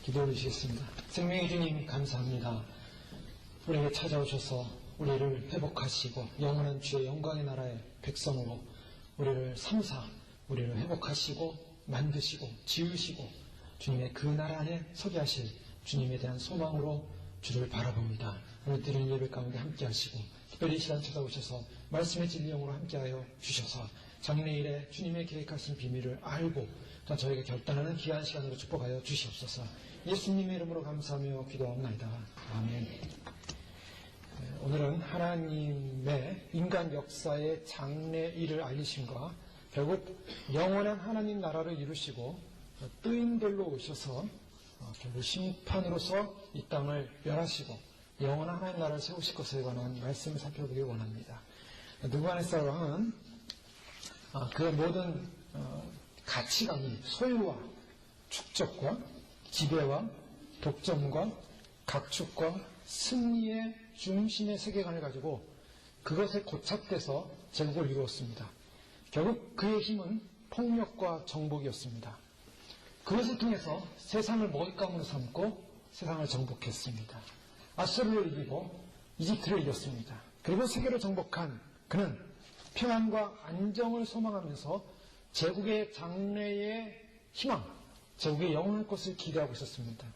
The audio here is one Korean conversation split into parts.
기도 올리시겠습니다. 생명의 주님 감사합니다. 우리에게 찾아오셔서 우리를 회복하시고 영원한 주의 영광의 나라의 백성으로 우리를 삼사 우리를 회복하시고 만드시고 지으시고 주님의 그 나라 안에 서게 하실 주님에 대한 소망으로 주를 바라봅니다. 오늘 드리는 예배 가운데 함께 하시고 특별히 이 시간 찾아오셔서 말씀의 진리용으로 함께하여 주셔서 장래일에 주님의 계획하신 비밀을 알고 또 저에게 결단하는 귀한 시간으로 축복하여 주시옵소서. 예수님의 이름으로 감사하며 기도하옵나이다. 아멘. 오늘은 하나님의 인간 역사의 장래일을 알리심과 결국 영원한 하나님 나라를 이루시고 뜨인들로 오셔서 결국 심판으로서 이 땅을 멸하시고 영원한 하나님 나라를 세우실 것에 관한 말씀을 살펴보길 원합니다. 느부갓네살 왕은 그 모든 가치관이 소유와 축적과 지배와 독점과 각축과 승리의 중심의 세계관을 가지고 그것에 고착돼서 제국을 이루었습니다. 결국 그의 힘은 폭력과 정복이었습니다. 그것을 통해서 세상을 먹잇감으로 삼고 세상을 정복했습니다. 아수르를 이기고 이집트를 이겼습니다. 그리고 세계를 정복한 그는 평안과 안정을 소망하면서 제국의 장래의 희망, 제국의 영원할 것을 기대하고 있었습니다.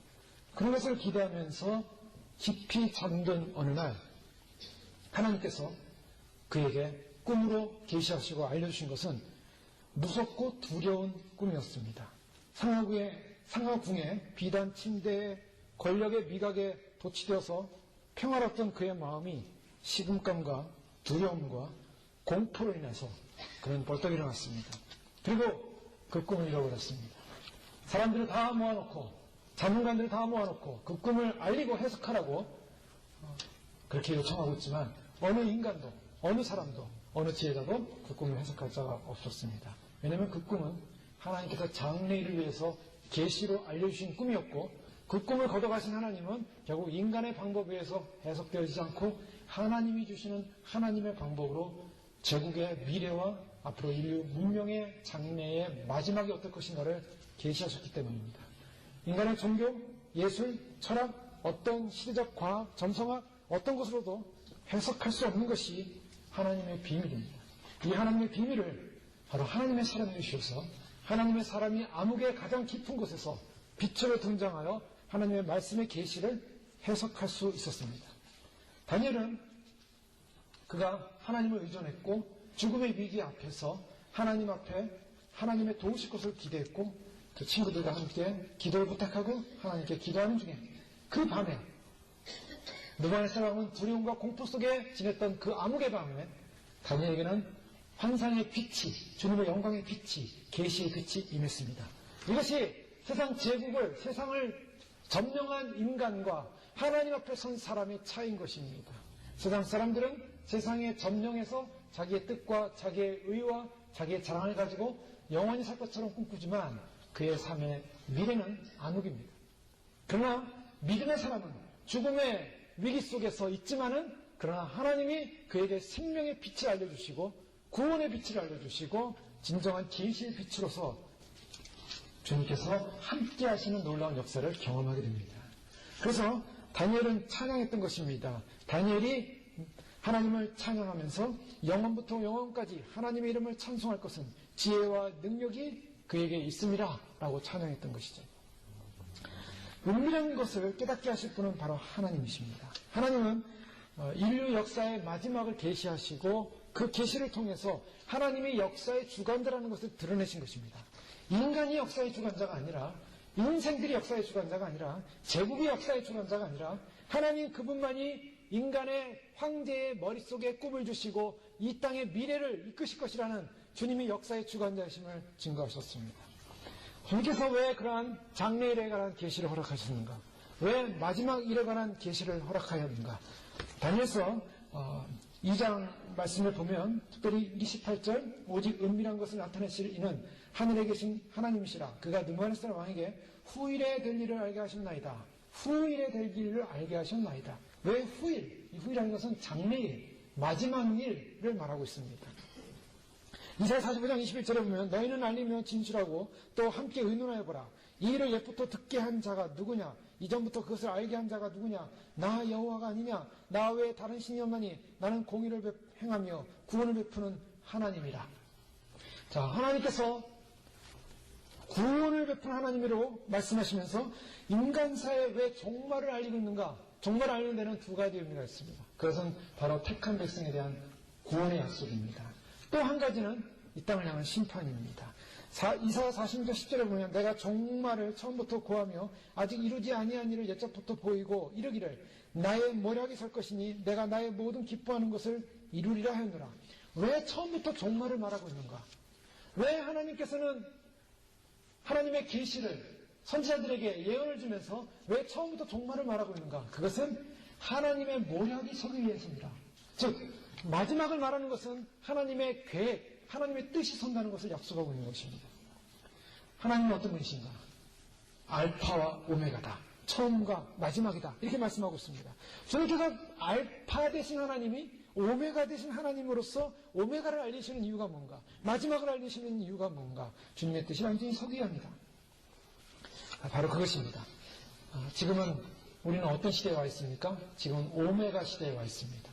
그런 것을 기대하면서 깊이 잠든 어느 날 하나님께서 그에게 꿈으로 계시하시고 알려주신 것은 무섭고 두려운 꿈이었습니다. 상하궁의 비단 침대에 권력의 미각에 도취되어서 평화롭던 그의 마음이 식은감과 두려움과 공포로 인해서 그는 벌떡 일어났습니다. 그리고 그 꿈을 잃어버렸습니다. 사람들을 다 모아놓고 전문가들을 다 모아놓고 그 꿈을 알리고 해석하라고 그렇게 요청하고 있지만 어느 인간도 어느 사람도 어느 지혜자도 그 꿈을 해석할 자가 없었습니다. 왜냐하면 그 꿈은 하나님께서 장래일을 위해서 계시로 알려주신 꿈이었고 그 꿈을 걷어가신 하나님은 결국 인간의 방법에 의해서 해석되어지지 않고 하나님이 주시는 하나님의 방법으로 제국의 미래와 앞으로 인류 문명의 장래의 마지막이 어떨 것인가를 계시하셨기 때문입니다. 인간의 종교, 예술, 철학, 어떤 시대적 과학, 점성학 어떤 것으로도 해석할 수 없는 것이 하나님의 비밀입니다. 이 하나님의 비밀을 바로 하나님의 사람이 주셔서 하나님의 사람이 암흑의 가장 깊은 곳에서 빛으로 등장하여 하나님의 말씀의 계시를 해석할 수 있었습니다. 다니엘은 그가 하나님을 의존했고 죽음의 위기 앞에서 하나님 앞에 하나님의 도우실 것을 기대했고 그 친구들과 함께 기도를 부탁하고 하나님께 기도하는 중에 그 밤에 느부갓네살 왕은 두려움과 공포 속에 지냈던 그 암흑의 밤에 다니엘에게는 환상의 빛이 주님의 영광의 빛이 계시의 빛이 임했습니다. 이것이 세상 제국을 세상을 점령한 인간과 하나님 앞에 선 사람의 차이인 것입니다. 세상 사람들은 세상에 점령해서 자기의 뜻과 자기의 의와 자기의 자랑을 가지고 영원히 살 것처럼 꿈꾸지만 그의 삶의 미래는 암흑입니다. 그러나 믿음의 사람은 죽음의 위기 속에서 있지만은 그러나 하나님이 그에게 생명의 빛을 알려주시고 구원의 빛을 알려주시고 진정한 계시의 빛으로서 주님께서 함께 하시는 놀라운 역사를 경험하게 됩니다. 그래서 다니엘은 찬양했던 것입니다. 다니엘이 하나님을 찬양하면서 영원부터 영원까지 하나님의 이름을 찬송할 것은 지혜와 능력이 그에게 있습니다 라고 찬양했던 것이죠. 은밀한 것을 깨닫게 하실 분은 바로 하나님이십니다. 하나님은 인류 역사의 마지막을 계시하시고 그 계시를 통해서 하나님이 역사의 주관자라는 것을 드러내신 것입니다. 인간이 역사의 주관자가 아니라 인생들이 역사의 주관자가 아니라 제국이 역사의 주관자가 아니라 하나님 그분만이 인간의 황제의 머릿속에 꿈을 주시고 이 땅의 미래를 이끄실 것이라는 주님이 역사의 주관자이심을 증거하셨습니다. 주님께서 왜 그러한 장래일에 관한 계시를 허락하셨는가? 왜 마지막 일에 관한 계시를 허락하였는가? 다니엘서 2장 말씀을 보면 특별히 28절 오직 은밀한 것을 나타내실 이는 하늘에 계신 하나님이시라. 그가 느부갓네살 왕에게 후일에 될 일을 알게 하셨나이다. 후일에 될 일을 알게 하셨나이다. 왜 후일? 이 후일이라는 것은 장래일, 마지막 일을 말하고 있습니다. 이사야 45장 21절에 보면 너희는 알리며 진술하고 또 함께 의논하여보라. 이 일을 옛부터 듣게 한 자가 누구냐? 이전부터 그것을 알게 한 자가 누구냐? 나 여호와가 아니냐? 나 외에 다른 신이 없나니 나는 공의를 행하며 구원을 베푸는 하나님이라. 자, 하나님께서 구원을 베푸는 하나님으로 말씀하시면서 인간사에 왜 종말을 알리고 있는가? 종말을 알리는 데는 두 가지 의미가 있습니다. 그것은 바로 택한 백성에 대한 구원의 약속입니다. 또 한 가지는 이 땅을 향한 심판입니다. 이사야 40장 10절에 보면 내가 종말을 처음부터 고하며 아직 이루지 아니한 일을 옛적부터 보이고 이르기를 나의 모략이 설 것이니 내가 나의 모든 기뻐하는 것을 이루리라 하였노라. 왜 처음부터 종말을 말하고 있는가? 왜 하나님께서는 하나님의 계시를 선지자들에게 예언을 주면서 왜 처음부터 종말을 말하고 있는가? 그것은 하나님의 모략이 서기 위해서입니다. 즉 마지막을 말하는 것은 하나님의 계획, 하나님의 뜻이 선다는 것을 약속하고 있는 것입니다. 하나님은 어떤 분이신가? 알파와 오메가다. 처음과 마지막이다. 이렇게 말씀하고 있습니다. 주님께서 알파 되신 하나님이 오메가 되신 하나님으로서 오메가를 알리시는 이유가 뭔가? 마지막을 알리시는 이유가 뭔가? 주님의 뜻이 완전히 서기야 합니다. 바로 그것입니다. 지금은 우리는 어떤 시대에 와 있습니까? 지금은 오메가 시대에 와 있습니다.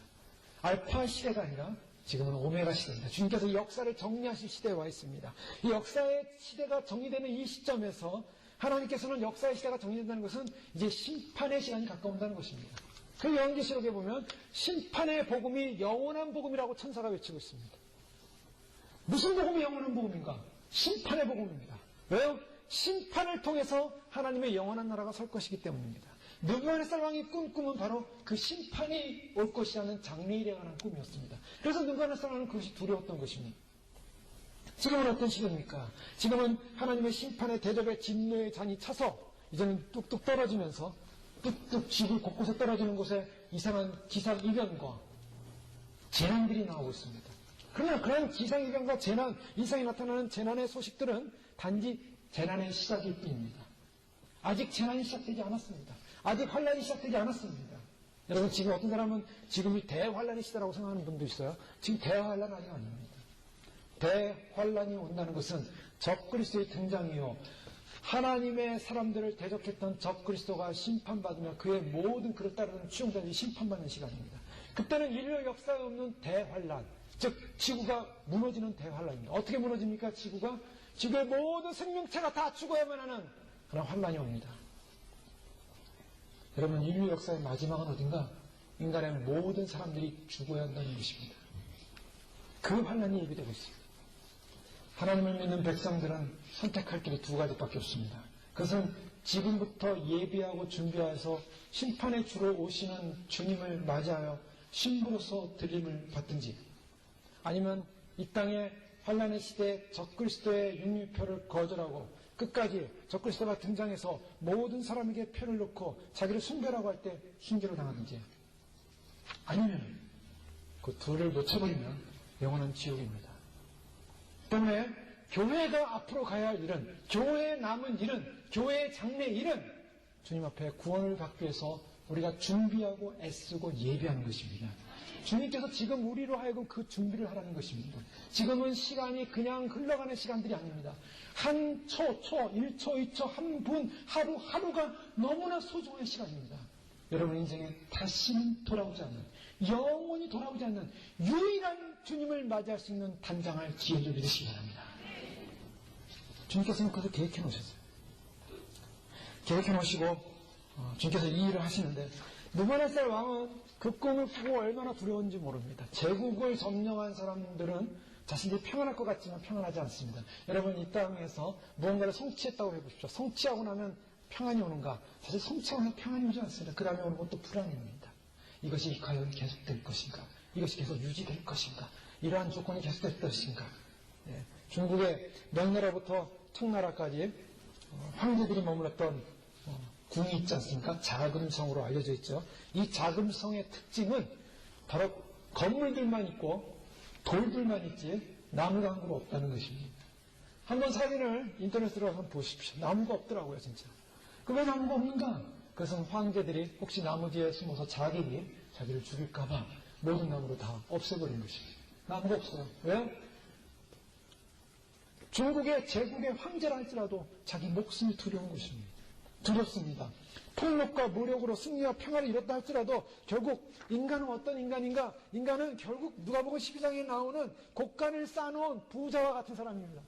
알파 시대가 아니라 지금은 오메가 시대입니다. 주님께서 역사를 정리하실 시대에 와 있습니다. 이 역사의 시대가 정리되는 이 시점에서 하나님께서는 역사의 시대가 정리된다는 것은 이제 심판의 시간이 가까운다는 것입니다. 그 요한계시록에 보면 심판의 복음이 영원한 복음이라고 천사가 외치고 있습니다. 무슨 복음이 영원한 복음인가? 심판의 복음입니다. 왜요? 심판을 통해서 하나님의 영원한 나라가 설 것이기 때문입니다. 느부갓네살 왕이 꾼 꿈은 바로 그 심판이 올 것이라는 장래일에 관한 꿈이었습니다. 그래서 느부갓네살 왕은 그것이 두려웠던 것입니다. 지금은 어떤 시대입니까? 지금은 하나님의 심판의 대접의 진노의 잔이 차서 이제는 뚝뚝 떨어지면서 뚝뚝 지구 곳곳에 떨어지는 곳에 이상한 기상이변과 재난들이 나오고 있습니다. 그러나 그런 기상이변과 재난, 이상이 나타나는 재난의 소식들은 단지 재난의 시작일 뿐입니다. 아직 재난이 시작되지 않았습니다. 아직 환란이 시작되지 않았습니다. 여러분 지금 어떤 사람은 지금이 대환란의 시대라고 생각하는 분도 있어요. 지금 대환란 아직 아닙니다. 대환란이 온다는 것은 적그리스도의 등장이요 하나님의 사람들을 대적했던 적그리스도가 심판받으며 그의 모든 그를 따르는 추종자들이 심판받는 시간입니다. 그때는 인류 역사에 없는 대환란, 즉 지구가 무너지는 대환란입니다. 어떻게 무너집니까? 지구의 모든 생명체가 다 죽어야만 하는 그런 환란이 옵니다. 여러분 인류 역사의 마지막은 어딘가? 인간의 모든 사람들이 죽어야 한다는 것입니다. 그 환란이 예비되고 있습니다. 하나님을 믿는 백성들은 선택할 길이 두 가지밖에 없습니다. 그것은 지금부터 예비하고 준비해서 심판의 주로 오시는 주님을 맞이하여 신부로서 들림을 받든지 아니면 이 땅의 환란의 시대에 적그리스도의 육류표를 거절하고 끝까지 적그리스도가 등장해서 모든 사람에게 표를 놓고 자기를 숭배라고 할 때 순교를 당하든지 아니면 그 둘을 놓쳐버리면 영원한 지옥입니다. 때문에 교회가 앞으로 가야 할 일은 교회에 남은 일은 교회의 장래 일은 주님 앞에 구원을 받기 위해서 우리가 준비하고 애쓰고 예비하는 것입니다. 주님께서 지금 우리로 하여금 그 준비를 하라는 것입니다. 지금은 시간이 그냥 흘러가는 시간들이 아닙니다. 한 초, 1초, 2초, 한 분, 하루가 너무나 소중한 시간입니다. 여러분 인생에 다시는 돌아오지 않는, 영원히 돌아오지 않는 유일한 주님을 맞이할 수 있는 단장할 기회를 믿으시기 바랍니다. 주님께서는 그것을 계획해 놓으셨어요. 계획해 놓으시고 주님께서 이 일을 하시는데 느부갓네살 왕은 그 꿈을 꾸고 얼마나 두려운지 모릅니다. 제국을 점령한 사람들은 자신들이 평안할 것 같지만 평안하지 않습니다. 여러분 이 땅에서 무언가를 성취했다고 해보십시오. 성취하고 나면 평안이 오는가? 사실 성취하고 나면 평안이 오지 않습니다. 그 다음에 오는 것도 불안입니다. 이것이 과연 계속될 것인가? 이것이 계속 유지될 것인가? 이러한 조건이 계속될 것인가? 중국의 명나라부터 청나라까지 황제들이 머물렀던 궁이 있지 않습니까? 자금성으로 알려져 있죠. 이 자금성의 특징은 바로 건물들만 있고 돌들만 있지 나무가 한 그루 없다는 것입니다. 한번 사진을 인터넷으로 한번 보십시오. 나무가 없더라고요, 진짜. 왜 나무가 없는가? 그것은 황제들이 혹시 나무 뒤에 숨어서 자기를 죽일까봐 모든 나무를 다 없애버린 것입니다. 나무가 없어요. 왜요? 중국의 제국의 황제라 할지라도 자기 목숨이 두려운 것입니다. 두렵습니다. 폭력과 무력으로 승리와 평화를 이뤘다 할지라도 결국 인간은 어떤 인간인가? 인간은 결국 누가복음 12장에 나오는 곡간을 쌓아놓은 부자와 같은 사람입니다.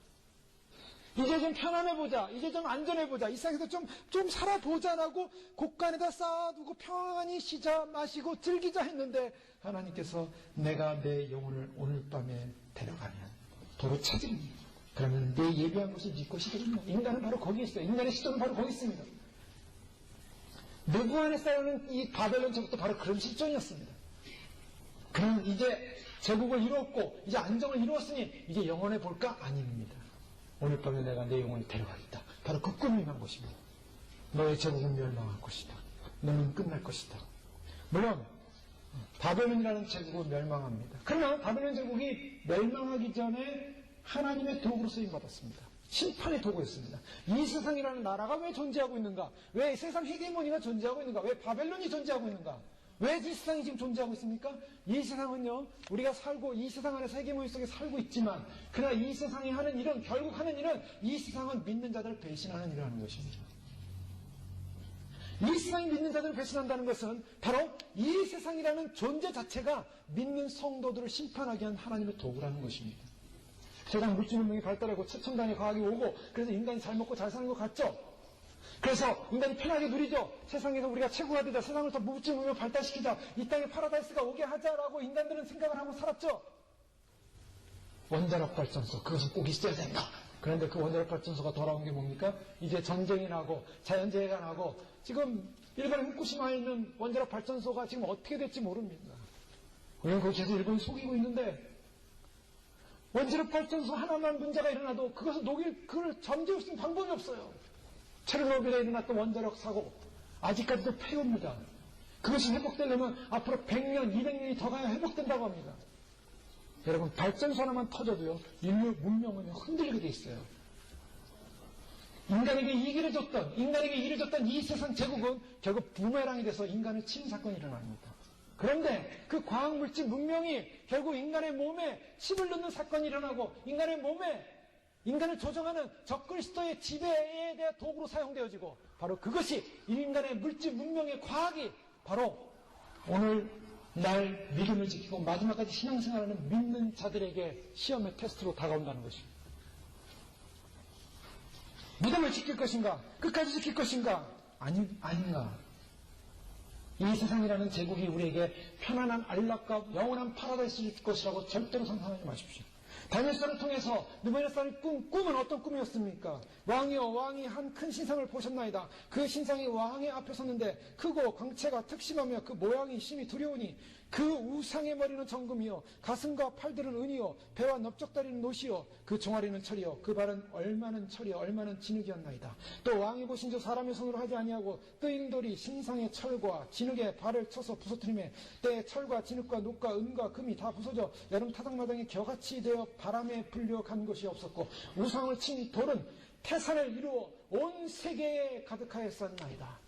이제 좀 편안해보자. 이제 좀 안전해보자. 이 세상에서 좀 살아보자라고 곡간에다 쌓아두고 평안히 쉬자 마시고 즐기자 했는데 하나님께서 내가 내 영혼을 오늘 밤에 데려가면 도로 찾으니 그러면 내 예비한 곳을 네 것이 되겠냐. 인간은 바로 거기에 있어요. 인간의 시도는 바로 거기 있습니다. 누구 안에 쌓여있는 이 바벨론 제국도 바로 그런 실존이었습니다. 그럼 이제 제국을 이루었고 이제 안정을 이루었으니 이제 영원해 볼까? 아닙니다. 오늘 밤에 내가 내 영혼을 데려가겠다. 바로 그 꿈을 이룬 것입니다. 너의 제국은 멸망할 것이다. 너는 끝날 것이다. 물론 바벨론이라는 제국은 멸망합니다. 그러나 바벨론 제국이 멸망하기 전에 하나님의 도구로 쓰임받았습니다. 심판의 도구였습니다. 이 세상이라는 나라가 왜 존재하고 있는가? 왜 세상 헤게모니가 존재하고 있는가? 왜 바벨론이 존재하고 있는가? 왜 이 세상이 지금 존재하고 있습니까? 이 세상은요, 우리가 살고 이 세상 안에서 헤게모니 속에 살고 있지만 그러나 이 세상이 하는 일은, 결국 하는 일은 이 세상은 믿는 자들을 배신하는 일을 하는 것입니다. 이 세상이 믿는 자들을 배신한다는 것은 바로 이 세상이라는 존재 자체가 믿는 성도들을 심판하게 한 하나님의 도구라는 것입니다. 세상 물질문명이 발달하고 최첨단의 과학이 오고 그래서 인간이 잘 먹고 잘 사는 것 같죠? 그래서 인간이 편하게 누리죠. 세상에서 우리가 최고가 되자, 세상을 더 물질문명을 발달시키자, 이 땅에 파라다이스가 오게 하자라고 인간들은 생각을 하고 살았죠. 원자력 발전소, 그것은 꼭 있어야 된다. 그런데 그 원자력 발전소가 돌아온 게 뭡니까? 이제 전쟁이 나고 자연재해가 나고 지금 일본의 후쿠시마에 있는 원자력 발전소가 지금 어떻게 될지 모릅니다. 우리는 거기 계속 일본이 속이고 있는데 원자력 발전소 하나만 문제가 일어나도 그것을 그걸 잠재울 수 있는 방법이 없어요. 체르노빌에 일어났던 원자력 사고 아직까지도 폐허입니다. 그것이 회복되려면 앞으로 100년, 200년이 더 가야 회복된다고 합니다. 여러분, 발전소 하나만 터져도요, 인류 문명은 흔들리게 돼 있어요. 인간에게 이기를 줬던 이 세상 제국은 결국 부메랑이 돼서 인간을 치는 사건이 일어납니다. 그런데 그 과학물질 문명이 결국 인간의 몸에 칩을 넣는 사건이 일어나고 인간의 몸에 인간을 조정하는 적그리스도의 지배에 대한 도구로 사용되어지고 바로 그것이 인간의 물질 문명의 과학이 바로 오늘 날 믿음을 지키고 마지막까지 신앙생활하는 믿는 자들에게 시험의 테스트로 다가온다는 것입니다. 믿음을 지킬 것인가? 끝까지 지킬 것인가? 아닌가? 이 세상이라는 제국이 우리에게 편안한 안락과 영원한 파라다이스를 줄 것이라고 절대로 상상하지 마십시오. 다니엘서를 통해서 느부갓네살의 꿈은 어떤 꿈이었습니까? 왕이 한 큰 신상을 보셨나이다. 그 신상이 왕의 앞에 섰는데 크고 광채가 특심하며 그 모양이 심히 두려우니 그 우상의 머리는 정금이요 가슴과 팔들은 은이요 배와 넓적다리는 노시요 그 종아리는 철이요 그 발은 얼마는 철이요 얼마는 진흙이었나이다. 또 왕이 보신 저 사람의 손으로 하지 아니하고 뜨인 돌이 신상의 철과 진흙에 발을 쳐서 부서뜨리매 때에 철과 진흙과 녹과 은과 금이 다 부서져 여름 타작마당에 겨같이 되어 바람에 불려간 것이 없었고 우상을 친 돌은 태산을 이루어 온 세계에 가득하였었나이다.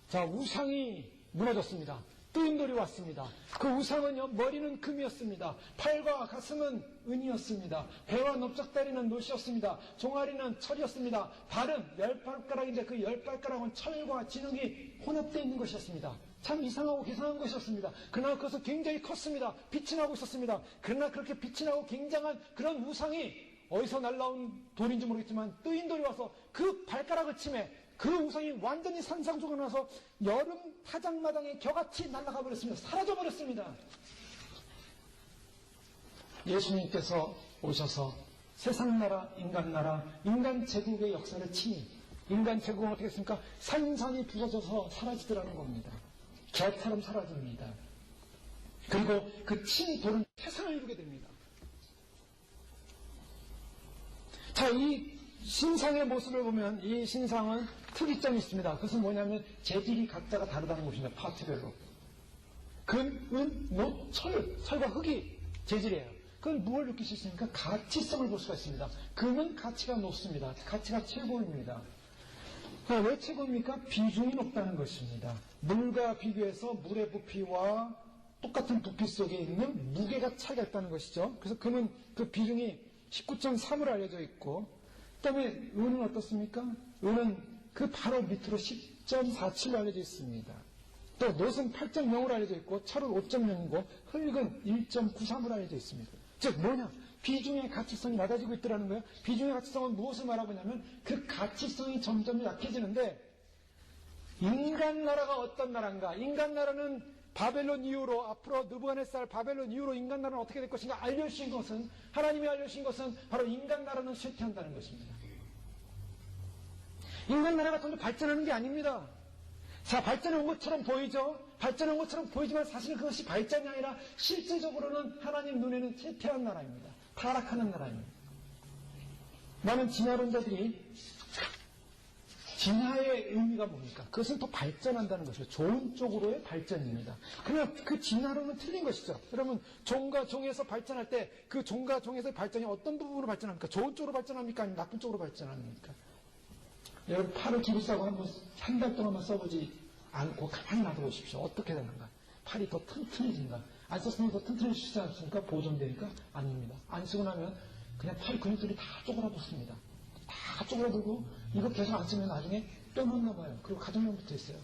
자, 우상이 무너졌습니다. 뜨인 돌이 왔습니다. 그 우상은요, 머리는 금이었습니다. 팔과 가슴은 은이었습니다. 배와 넓적다리는 노시였습니다. 종아리는 철이었습니다. 발은 10발가락인데 그 10발가락은 철과 진흙이 혼합되어 있는 것이었습니다. 참 이상하고 괴상한 것이었습니다. 그러나 그것은 굉장히 컸습니다. 빛이 나고 있었습니다. 그러나 그렇게 빛이 나고 굉장한 그런 우상이 어디서 날라온 돌인지 모르겠지만 뜨인 돌이 와서 그 발가락을 치매 그 우상이 완전히 산상조각 나서 여름 타작마당에 겨같이 날아가 버렸습니다. 사라져 버렸습니다. 예수님께서 오셔서 세상 나라, 인간 제국의 역사를 치니 인간 제국은 어떻게 했습니까? 산산이 부서져서 사라지더라는 겁니다. 갯처럼 사라집니다. 그리고 그 친 돌은 태산을 이루게 됩니다. 자, 이 신상의 모습을 보면 이 신상은 특이점이 있습니다. 그것은 뭐냐면 재질이 각자가 다르다는 것입니다. 파트별로. 금, 은, 목, 철과 흙이 재질이에요. 그건 무엇을 느낄 수 있습니까? 가치성을 볼 수가 있습니다. 금은 가치가 높습니다. 가치가 최고입니다. 왜 최고입니까? 비중이 높다는 것입니다. 물과 비교해서 물의 부피와 똑같은 부피 속에 있는 무게가 차이가 있다는 것이죠. 그래서 금은 그 비중이 19.3으로 알려져 있고, 그 다음에 은은 어떻습니까? 은은 그 바로 밑으로 10.47로 알려져 있습니다. 또 노은 8.0으로 알려져 있고, 철은 5.0이고, 흙은 1.93으로 알려져 있습니다. 즉 뭐냐? 비중의 가치성이 낮아지고 있더라는 거예요. 비중의 가치성은 무엇을 말하고 있냐면 그 가치성이 점점 약해지는데, 인간 나라가 어떤 나라인가? 인간 나라는 바벨론 이후로, 앞으로 느부갓네살 바벨론 이후로 인간 나라는 어떻게 될 것인가 알려주신 것은, 하나님이 알려주신 것은 바로 인간 나라는 쇠퇴한다는 것입니다. 인간 나라가 점점 발전하는 게 아닙니다. 자, 발전한 것처럼 보이죠? 발전한 것처럼 보이지만 사실 그것이 발전이 아니라 실제적으로는 하나님 눈에는 쇠퇴한 나라입니다. 타락하는 나라입니다. 많은 진화론자들이 진화의 의미가 뭡니까? 그것은 더 발전한다는 것이죠. 좋은 쪽으로의 발전입니다. 그러나 그 진화론은 틀린 것이죠. 여러분, 종과 종에서 발전할 때 그 종과 종에서의 발전이 어떤 부분으로 발전합니까? 좋은 쪽으로 발전합니까? 아니면 나쁜 쪽으로 발전합니까? 여러분, 팔을 기부싸고 한 달 동안만 써보지 않고 가만히 놔둬보십시오. 어떻게 되는가? 팔이 더 튼튼해진다. 안 썼으면 더 튼튼해지지 않습니까? 보존되니까? 아닙니다. 안 쓰고 나면 그냥 팔 근육들이 다 쪼그라붙습니다. 다 쪼그라들고 이거 계속 안 쓰면 나중에 뼈만 남아요. 그리고 가정면 붙어 있어요.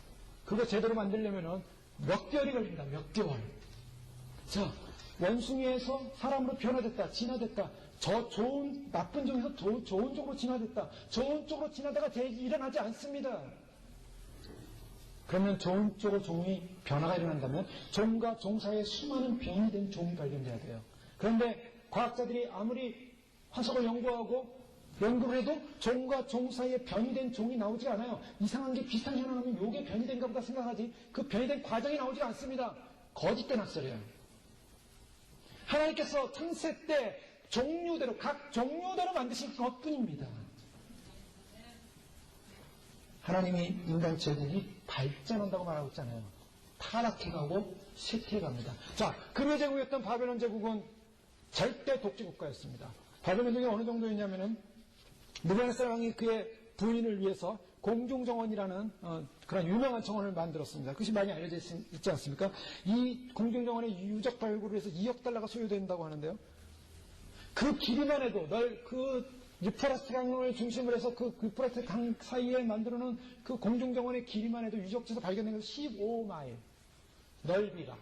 그거 제대로 만들려면 몇 개월이 걸립니다. 몇 개월. 자, 원숭이에서 사람으로 변화됐다. 진화됐다. 저 좋은, 나쁜 종에서 좋은 쪽으로 진화됐다. 좋은 쪽으로 진화다가 일어나지 않습니다. 그러면 좋은 쪽으로 종이 변화가 일어난다면 종과 종 사이에 수많은 변이 된 종이 발견돼야 돼요. 그런데 과학자들이 아무리 화석을 연구를 해도 종과 종 사이에 변이 된 종이 나오지 않아요. 이상한 게 비슷한 게 하나 나오면 요게 변이 된가 보다 생각하지 그 변이 된 과정이 나오지 않습니다. 거짓된 학설이에요. 하나님께서 창세 때 종류대로 각 종류대로 만드신 것뿐입니다. 하나님이 인간 제국이 발전한다고 말하고 있잖아요. 타락해가고 쇠퇴해갑니다. 자, 금의 제국이었던 바벨론 제국은 절대 독재 국가였습니다. 바벨론 제국이 어느 정도였냐면은 느부갓네살 왕이 그의 부인을 위해서 공중정원이라는 그런 유명한 정원을 만들었습니다. 그것이 많이 알려져 있지 않습니까? 이 공중정원의 유적 발굴을 해서 2억 달러가 소요된다고 하는데요. 그 길이만 해도 유프라트 강을 중심으로 해서 그 유프라트 강 사이에 만들어놓은 그 공중정원의 길이만 해도 유적지에서 발견된 것은 15마일 넓이가.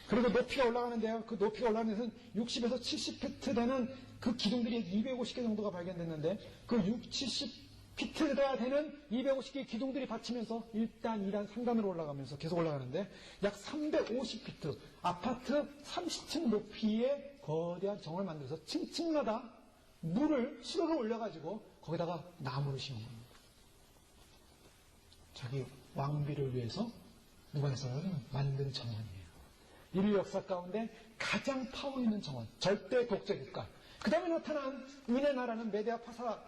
그리고 높이가 올라가는데요. 그 높이가 올라가는 데서는 60에서 70피트 되는 그 기둥들이 250개 정도가 발견됐는데 그 70피트가 되는 250개의 기둥들이 받치면서 1단, 2단, 3단으로 올라가면서 계속 올라가는데 약 350피트, 아파트 30층 높이의 거대한 정을 만들어서 층층마다 수로를 올려가지고 거기다가 나무를 심은 겁니다. 자기 왕비를 위해서 느부갓네살을 만든 정원이에요. 인류 역사 가운데 가장 파워 있는 정원, 절대 독재 국가. 그 다음에 나타난 은의 나라는 메데아 파사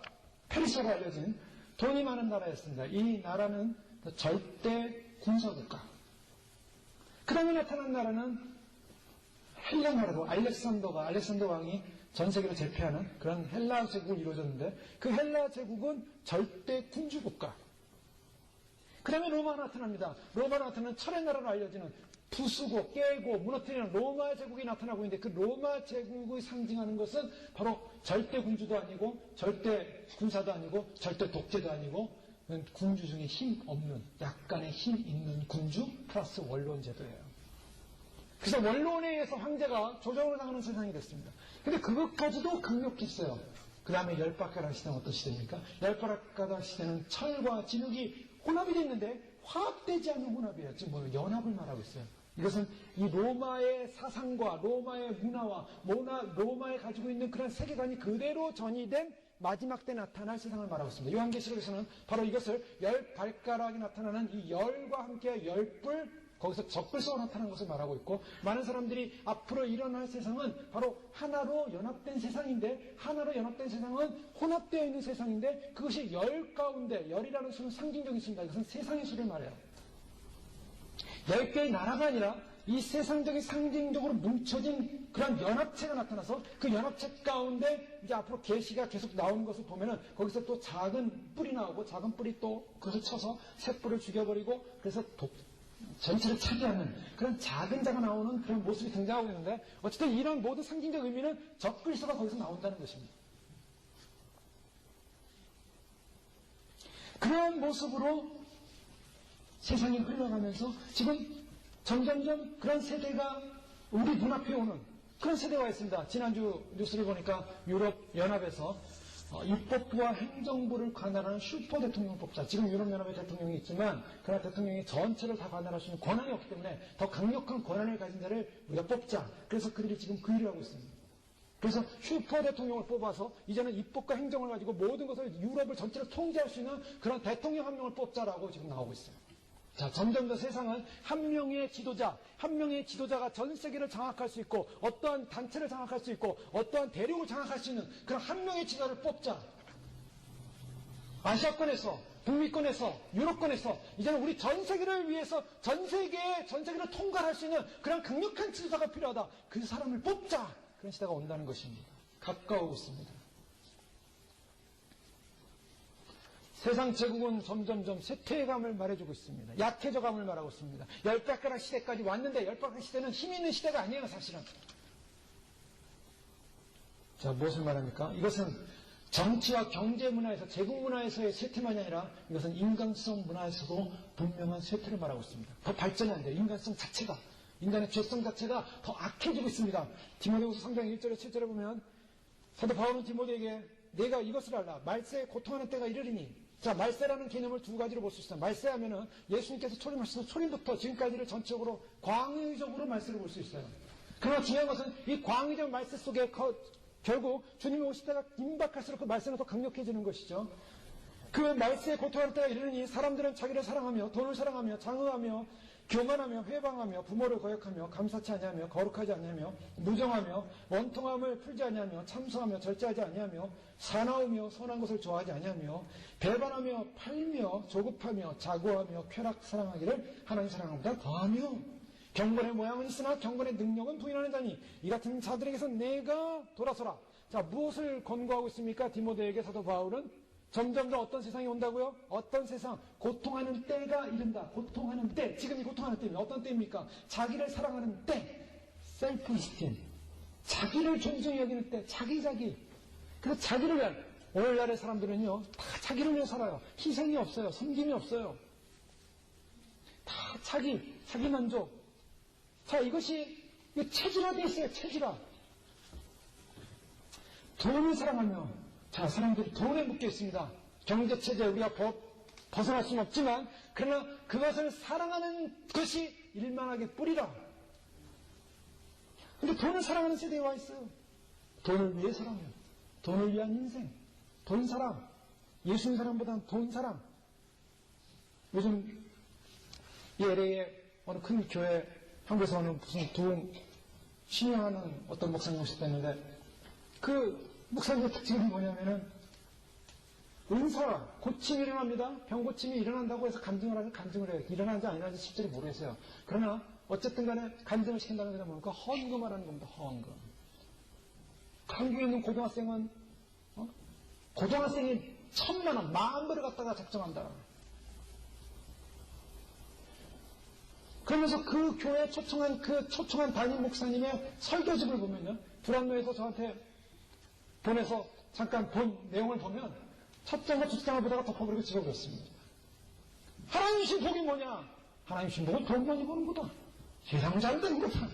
페르시아로 알려진 돈이 많은 나라였습니다. 이 나라는 절대 군사국가. 그 다음에 나타난 나라는 헬라 나라로 알렉산더 왕이 전 세계를 제패하는 그런 헬라 제국을 이루어졌는데 그 헬라 제국은 절대 군주국가. 그 다음에 로마가 나타납니다. 로마가 나타나는 철의 나라로 알려지는 부수고 깨고 무너뜨리는 로마 제국이 나타나고 있는데 그 로마 제국을 상징하는 것은 바로 절대 군주도 아니고 절대 군사도 아니고 절대 독재도 아니고 군주 중에 힘 없는 약간의 힘 있는 군주 플러스 원로원 제도예요. 그래서 원로원에 의해서 황제가 조정을 당하는 세상이 됐습니다. 근데 그것까지도 강력했어요. 그 다음에 열박가닥 시대는 어떤 시대입니까? 열박가닥 시대는 철과 진흙이 혼합이 됐는데 화합되지 않는 혼합이에요. 지금 연합을 말하고 있어요. 이것은 이 로마의 사상과 로마의 문화와 로마에 가지고 있는 그런 세계관이 그대로 전이된 마지막 때 나타날 세상을 말하고 있습니다. 요한계시록에서는 바로 이것을 열 발가락이 나타나는 이 열과 함께 열불, 거기서 적불소가 나타나는 것을 말하고 있고, 많은 사람들이 앞으로 일어날 세상은 바로 하나로 연합된 세상인데, 하나로 연합된 세상은 혼합되어 있는 세상인데, 그것이 열 가운데, 열이라는 수는 상징적인 수입니다. 이것은 세상의 수를 말해요. 10개의 나라가 아니라 이 세상적인 상징적으로 뭉쳐진 그런 연합체가 나타나서 그 연합체 가운데 이제 앞으로 계시가 계속 나오는 것을 보면은 거기서 또 작은 뿔이 나오고 작은 뿔이 또 그것을 쳐서 새 뿔을 죽여버리고 그래서 전체를 차지하는 그런 작은 자가 나오는 그런 모습이 등장하고 있는데, 어쨌든 이런 모든 상징적 의미는 적그리스도가 거기서 나온다는 것입니다. 그런 모습으로 세상이 흘러가면서 지금 점점점 그런 세대가 우리 눈앞에 오는 그런 세대가 있습니다. 지난주 뉴스를 보니까 유럽 연합에서 입법부와 행정부를 관할하는 슈퍼 대통령을 뽑자. 지금 유럽연합의 대통령이 있지만 그러나 대통령이 전체를 다 관할할 수 있는 권한이 없기 때문에 더 강력한 권한을 가진 자를 우리가 뽑자. 그래서 그들이 지금 그 일을 하고 있습니다. 그래서 슈퍼 대통령을 뽑아서 이제는 입법과 행정을 가지고 모든 것을 유럽을 전체를 통제할 수 있는 그런 대통령 한 명을 뽑자라고 지금 나오고 있어요. 자, 점점 더 세상은 한 명의 지도자가 전 세계를 장악할 수 있고, 어떠한 단체를 장악할 수 있고, 어떠한 대륙을 장악할 수 있는 그런 한 명의 지도자를 뽑자. 아시아권에서, 북미권에서, 유럽권에서, 이제는 우리 전 세계를 위해서 전 세계를 통과할 수 있는 그런 강력한 지도자가 필요하다. 그 사람을 뽑자. 그런 시대가 온다는 것입니다. 가까우고 있습니다. 세상 제국은 점점점 쇠퇴감을 말해주고 있습니다. 약해져감을 말하고 있습니다. 열발가락 시대까지 왔는데 열발가락 시대는 힘 있는 시대가 아니에요, 사실은. 자, 무엇을 말합니까? 이것은 정치와 경제 문화에서, 제국 문화에서의 쇠퇴만이 아니라 이것은 인간성 문화에서도 분명한 쇠퇴를 말하고 있습니다. 더 발전이 안 돼요. 인간성 자체가, 인간의 죄성 자체가 더 악해지고 있습니다. 디모데후서 3장 1절에 7절에 보면 사도 바울은 디모데에게 내가 이것을 알라. 말세에 고통하는 때가 이르리니. 자, 말세라는 개념을 두 가지로 볼 수 있어요. 말세하면은 예수님께서 초림하셔서 초림부터 지금까지를 전체적으로 광의적으로 말세를 볼 수 있어요. 그러나 중요한 것은 이 광의적 말세 속에 결국 주님이 오실 때가 임박할수록 그 말세는 더 강력해지는 것이죠. 그 말세에 고통하는 때가 이르니 사람들은 자기를 사랑하며 돈을 사랑하며 장의하며 교만하며 회방하며 부모를 거역하며 감사치 아니하며 거룩하지 아니하며 무정하며 원통함을 풀지 아니하며 참소하며 절제하지 아니하며 사나우며 선한 것을 좋아하지 아니하며 배반하며 팔며 조급하며 자고하며 쾌락 사랑하기를 하나님 사랑하는 것보다 더하며 경건의 모양은 있으나 경건의 능력은 부인하는 자니 이 같은 자들에게서 내가 돌아서라. 자, 무엇을 권고하고 있습니까? 디모데에게 사도 바울은 점점 더 어떤 세상이 온다고요? 어떤 세상? 고통하는 때가 이른다. 고통하는 때. 지금이 고통하는 때입니다. 어떤 때입니까? 자기를 사랑하는 때. 셀프 이스팀. 자기를 존중히 여기는 때. 자기. 그래서 자기를 위한. 오늘날의 사람들은요, 다 자기를 위해 살아요. 희생이 없어요. 섬김이 없어요. 다 자기 만족. 자, 이것이 체질화되어 있어요. 체질화. 돈을 사랑하며 자, 사람들이 돈에 묶여 있습니다. 경제체제 우리가 벗어날 수는 없지만 그러나 그것을 사랑하는 것이 일만하게 뿌리라. 근데 돈을 사랑하는 세대에 와 있어요. 돈을 위해 사랑해요. 돈을 위한 인생. 돈 사랑. 예수님 사랑보다는 돈 사랑. 요즘 LA의 어느 큰 교회, 한국에서 어느 무슨 두 신앙하는 어떤 목사님 오셨다는데 그 목사님의 특징이 뭐냐면은 은사, 고침이 일어납니다. 병고침이 일어난다고 해서 간증을 해요. 일어나는지 안 일어나는지 실제로 모르겠어요. 그러나 어쨌든 간에 간증을 시킨다는 게 뭡니까? 헌금하라는 겁니다. 헌금. 한국에 있는 고등학생은 고등학생이 1,000만 원, 10,000불을 갖다가 작정한다. 그러면서 그 교회에 초청한 담임 목사님의 설교집을 보면요. 불안로에서 저한테 보내서 잠깐 본 내용을 보면 첫 장과 두 장을 보다가 덮어버리고 집어버렸습니다. 하나님 주신 복이 뭐냐? 하나님 주신 복은 돈 많이 버는 거다. 세상 잘 되는 거다.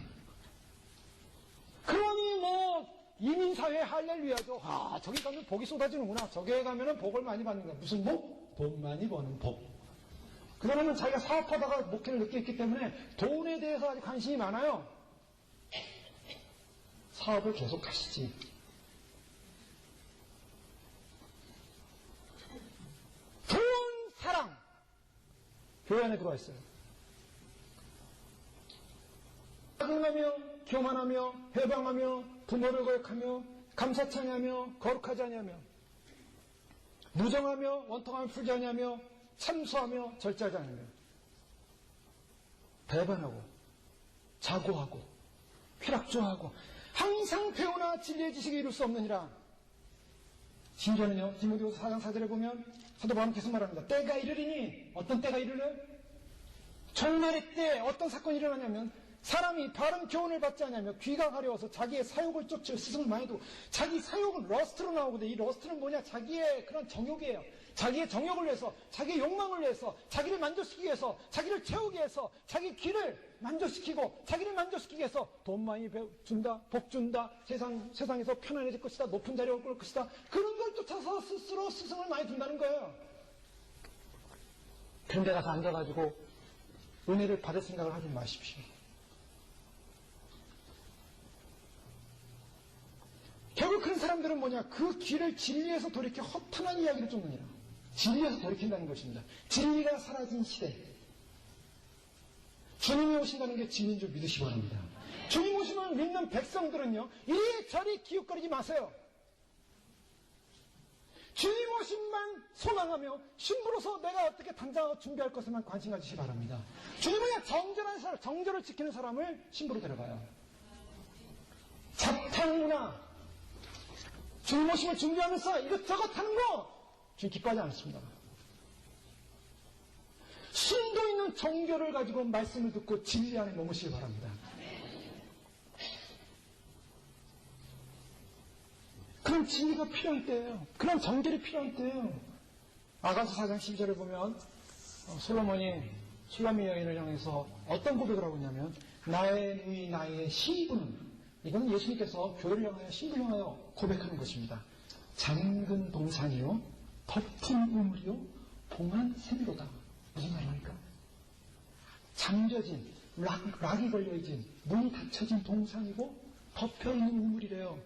그러니 이민사회 할렐루야죠. 아, 저기 가면 복이 쏟아지는구나. 저기에 가면 복을 많이 받는 거야. 무슨 복? 돈 많이 버는 복. 그 사람은 자기가 사업하다가 목회를 늦게 했기 때문에 돈에 대해서 아주 관심이 많아요. 사업을 계속 하시지. 돈 사랑 교회 안에 들어와 있어요. 짜증나며 교만하며 회방하며 부모를 거역하며 감사치 아니하며 거룩하지 아니하며 무정하며 원통함을 풀지 아니하며 참소하며 절제하지 아니하며 배반하고 자고하고 쾌락조하고 항상 배우나 진리의 지식에 이룰 수 없느니라. 심지어는요, 디모데후서 4장 4절에 보면 사도 바울은 계속 말합니다. 때가 이르리니, 어떤 때가 이르래? 종말의 때 어떤 사건이 일어나냐면 사람이 바른 교훈을 받지 않으면 귀가 가려워서 자기의 사욕을 쫓을 스승을 많이 두고 자기 사욕은 러스트로 나오거든요. 이 러스트는 뭐냐? 자기의 그런 정욕이에요. 자기의 정욕을 위해서, 자기의 욕망을 위해서, 자기를 만족시키기 위해서, 자기를 채우기 위해서, 자기 귀를 만족시키고, 자기를 만족시키기 위해서 돈 많이 준다, 복 준다, 세상에서 편안해질 것이다, 높은 자리에 올 것이다. 그런 걸 쫓아서 스스로 스승을 많이 둔다는 거예요. 그런 데 가서 앉아가지고 은혜를 받을 생각을 하지 마십시오. 결국 그런 사람들은 뭐냐? 그 길을 진리에서 돌이켜 허탄한 이야기를 쫓느니라. 진리에서 돌이킨다는 것입니다. 진리가 사라진 시대. 주님이 오신다는 게 진리인 줄 믿으시기 바랍니다. 주님 오심을 믿는 백성들은요, 이리저리 기웃거리지 마세요. 주님 오심만 소망하며 신부로서 내가 어떻게 당장하고 준비할 것에만 관심 가지시기 바랍니다. 주님은 정절한 사람, 정절을 지키는 사람을 신부로 데려가요. 잡탕문화, 주님 오심을 준비하면서 이것저것 하는 거 주님 기뻐하지 않습니다. 순도 있는 정결을 가지고 말씀을 듣고 진리 안에 머무시기 바랍니다. 그런 진리가 필요할 때예요. 그런 정결이 필요할 때예요. 아가서 4장 12절을 보면 솔로몬이 슐라미 여인을 향해서 어떤 고백을 하고 있냐면 나의 누이 나의 신부는, 이건 예수님께서 교회를 향하여 신부를 향하여 고백하는 것입니다. 잠근 동산이요 덮은 우물이요 봉한 샘로다. 무슨 말입니까? 잠겨진, 락이 걸려있진, 문이 닫혀진 동산이고 덮여있는 우물이래요.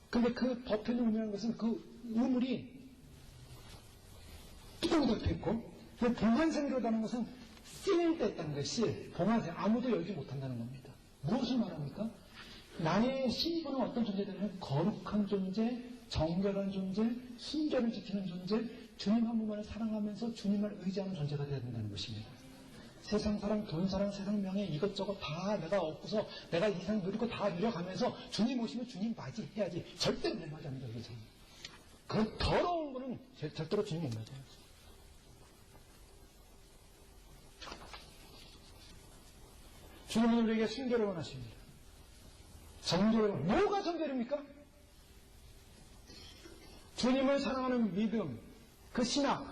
근데 그 덮여있는 우물이라는 것은 그 우물이 뚜껑이 덮여있고, 그 봉한 샘로다는 것은 씰됐다는 것이 봉한 샘, 아무도 열지 못한다는 겁니다. 무엇을 말합니까? 나의 신부는 어떤 존재냐면 거룩한 존재, 정결한 존재, 순결을 지키는 존재, 주님 한 분만을 사랑하면서 주님을 의지하는 존재가 되어야 된다는 것입니다. 세상 사랑, 돈 사랑, 세상 명예 이것저것 다 내가 얻고서 내가 이상 누리고 다 누려가면서 주님 오시면 주님 맞이해야지. 절대로 내 맞이합니다. 그래서 그런 더러운 거는 절대로 주님 못 맞아요. 주님은 우리에게 순결을 원하십니다. 정결을, 뭐가 정결입니까? 주님을 사랑하는 믿음, 그 신학,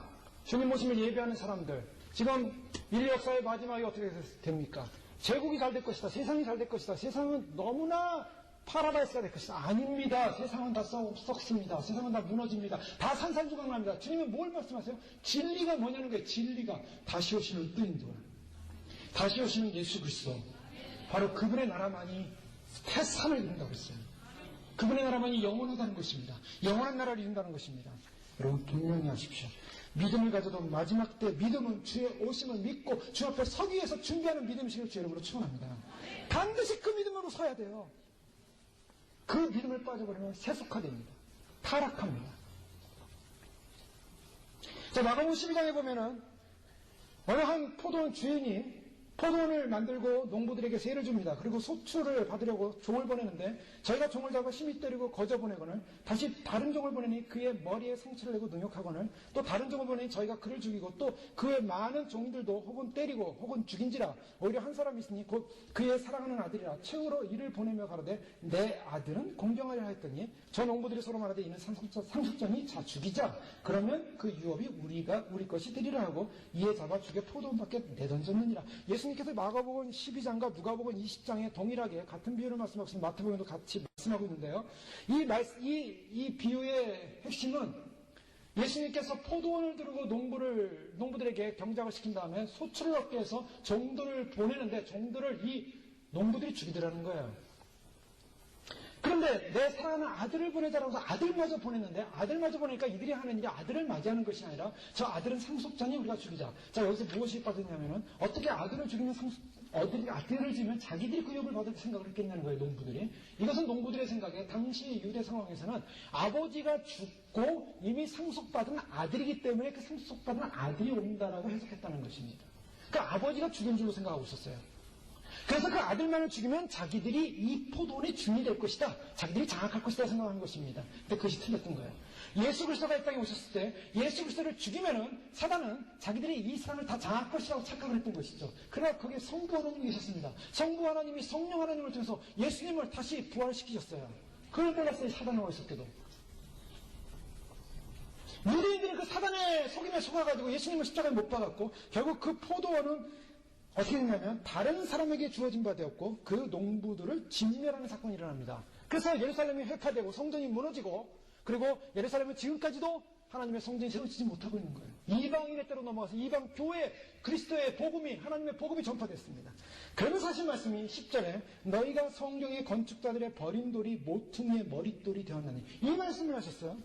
주님 모심을 예배하는 사람들. 지금 인류 역사의 마지막이 어떻게 됩니까? 제국이 잘 될 것이다. 세상이 잘 될 것이다. 세상은 너무나 파라다이스가 될 것이다. 아닙니다. 세상은 다 썩습니다. 세상은 다 무너집니다. 다 산산조각납니다. 주님은 뭘 말씀하세요? 진리가 뭐냐는 거예요. 진리가 다시 오시는 뜨인들, 다시 오시는 예수 그리스도, 바로 그분의 나라만이 태산을 이룬다고 했어요. 그분의 나라만이 영원하다는 것입니다. 영원한 나라를 이룬다는 것입니다. 여러분 분명히 하십시오. 믿음을 가져도 마지막 때 믿음은 주의 오심을 믿고 주 앞에 서기 위해서 준비하는 믿음이시길 주 이름으로 축원합니다. 반드시 그 믿음으로 서야 돼요. 그 믿음을 빠져버리면 세속화됩니다. 타락합니다. 자, 마가복음 12장에 보면은 어느 한 포도원 주인이 포도원을 만들고 농부들에게 세를 줍니다. 그리고 소출을 받으려고 종을 보내는데 저희가 종을 잡아 심히 때리고 거저 보내거늘 다시 다른 종을 보내니 그의 머리에 상처를 내고 능욕하거늘 또 다른 종을 보내니 저희가 그를 죽이고 또 그의 많은 종들도 혹은 때리고 혹은 죽인지라 오히려 한 사람이 있으니 곧 그의 사랑하는 아들이라 최후로 이를 보내며 가로되 내 아들은 공경하려 하였더니 저 농부들이 서로 말하되 이는 상속자니 자 죽이자. 그러면 그 유업이 우리 것이 되리라 하고 이에 잡아 죽여 포도원 밖에 내던졌느니라. 예수님께서 마가복음 12장과 누가복음 20장에 동일하게 같은 비유를 말씀하고 있습니다. 마태복음도 같이 말씀하고 있는데요. 이 비유의 핵심은 예수님께서 포도원을 두르고 농부들에게 경작을 시킨 다음에 소출을 얻게 해서 종들을 보내는데 종들을 이 농부들이 죽이더라는 거예요. 그런데 내 사랑하는 아들을 보내자라고 해서 아들마저 보냈는데 아들마저 보내니까 이들이 하는 일이 아들을 맞이하는 것이 아니라 저 아들은 상속자니 우리가 죽이자. 자, 여기서 무엇이 빠졌냐면은 어떻게 아들을 죽이면 아들을 죽이면 자기들이 그 욕을 받을 생각을 했겠냐는 거예요, 농부들이. 이것은 농부들의 생각에 당시 유대 상황에서는 아버지가 죽고 이미 상속받은 아들이기 때문에 그 상속받은 아들이 온다라고 해석했다는 것입니다. 그러니까 아버지가 죽은 줄로 생각하고 있었어요. 그래서 그 아들만을 죽이면 자기들이 이 포도원의 주인이 될 것이다. 자기들이 장악할 것이다 생각하는 것입니다. 근데 그것이 틀렸던 거예요. 예수 그리스도가 이 땅에 오셨을 때 예수 그리스도를 죽이면은 사단은 자기들이 이 사람을 다 장악할 것이라고 착각을 했던 것이죠. 그러나 거기에 성부 하나님이 계셨습니다. 성부 하나님이 성령 하나님을 통해서 예수님을 다시 부활시키셨어요. 그걸 몰랐어요. 사단은 어리석게도. 유대인들이 그 사단의 속임에 속아가지고 예수님을 십자가에 못 박았고 결국 그 포도원은 어떻게 됐냐면 다른 사람에게 주어진 바 되었고 그 농부들을 진멸하는 사건이 일어납니다. 그래서 예루살렘이 회파되고 성전이 무너지고 그리고 예루살렘은 지금까지도 하나님의 성전이 세워지지 못하고 있는 거예요. 이방인의 때로 넘어가서 이방 교회 그리스도의 복음이 하나님의 복음이 전파됐습니다. 그런 사실 말씀이 10절에 너희가 성경의 건축자들의 버린 돌이 모퉁이의 머릿돌이 되었나니 이 말씀을 하셨어요.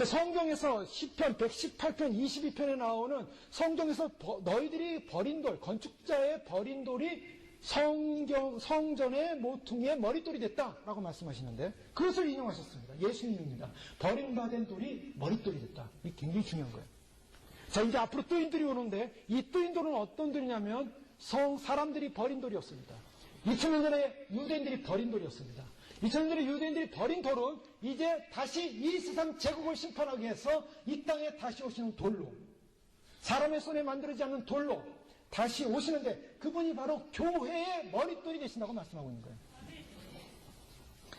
성경에서 10편, 118편, 22편에 나오는 성경에서 너희들이 버린 돌, 건축자의 버린 돌이 성전의 모퉁이의 머릿돌이 됐다라고 말씀하시는데 그것을 인용하셨습니다. 예수님입니다. 버림받은 돌이 머릿돌이 됐다. 이게 굉장히 중요한 거예요. 자, 이제 앞으로 뜨인돌이 오는데 이 뜨인돌은 어떤 돌이냐면 사람들이 버린 돌이었습니다. 2000년 전에 유대인들이 버린 돌이었습니다. 2000년 전에 유대인들이 버린 돌은 이제 다시 이 세상 제국을 심판하기 위해서 이 땅에 다시 오시는 돌로 사람의 손에 만들어지지 않는 돌로 다시 오시는데 그분이 바로 교회의 머릿돌이 되신다고 말씀하고 있는 거예요.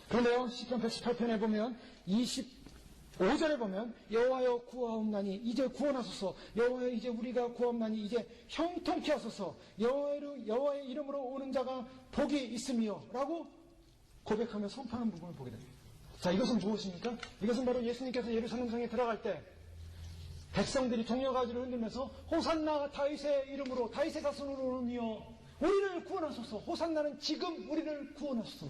그런데요, 시편 118편에 보면 25절에 보면 여호와여 구하옵나니 이제 구원하소서. 여호와여 이제 우리가 구하옵나니 이제 형통케 하소서. 여호와의 이름으로 오는 자가 복이 있으며 라고 고백하며 선포하는 부분을 보게 됩니다. 자, 이것은 무엇입니까? 이것은 바로 예수님께서 예루살렘 성에 들어갈 때 백성들이 종려가지를 흔들면서 호산나 다윗의 이름으로 다윗의 자손으로 오며 우리를 구원하소서. 호산나는 지금 우리를 구원하소서.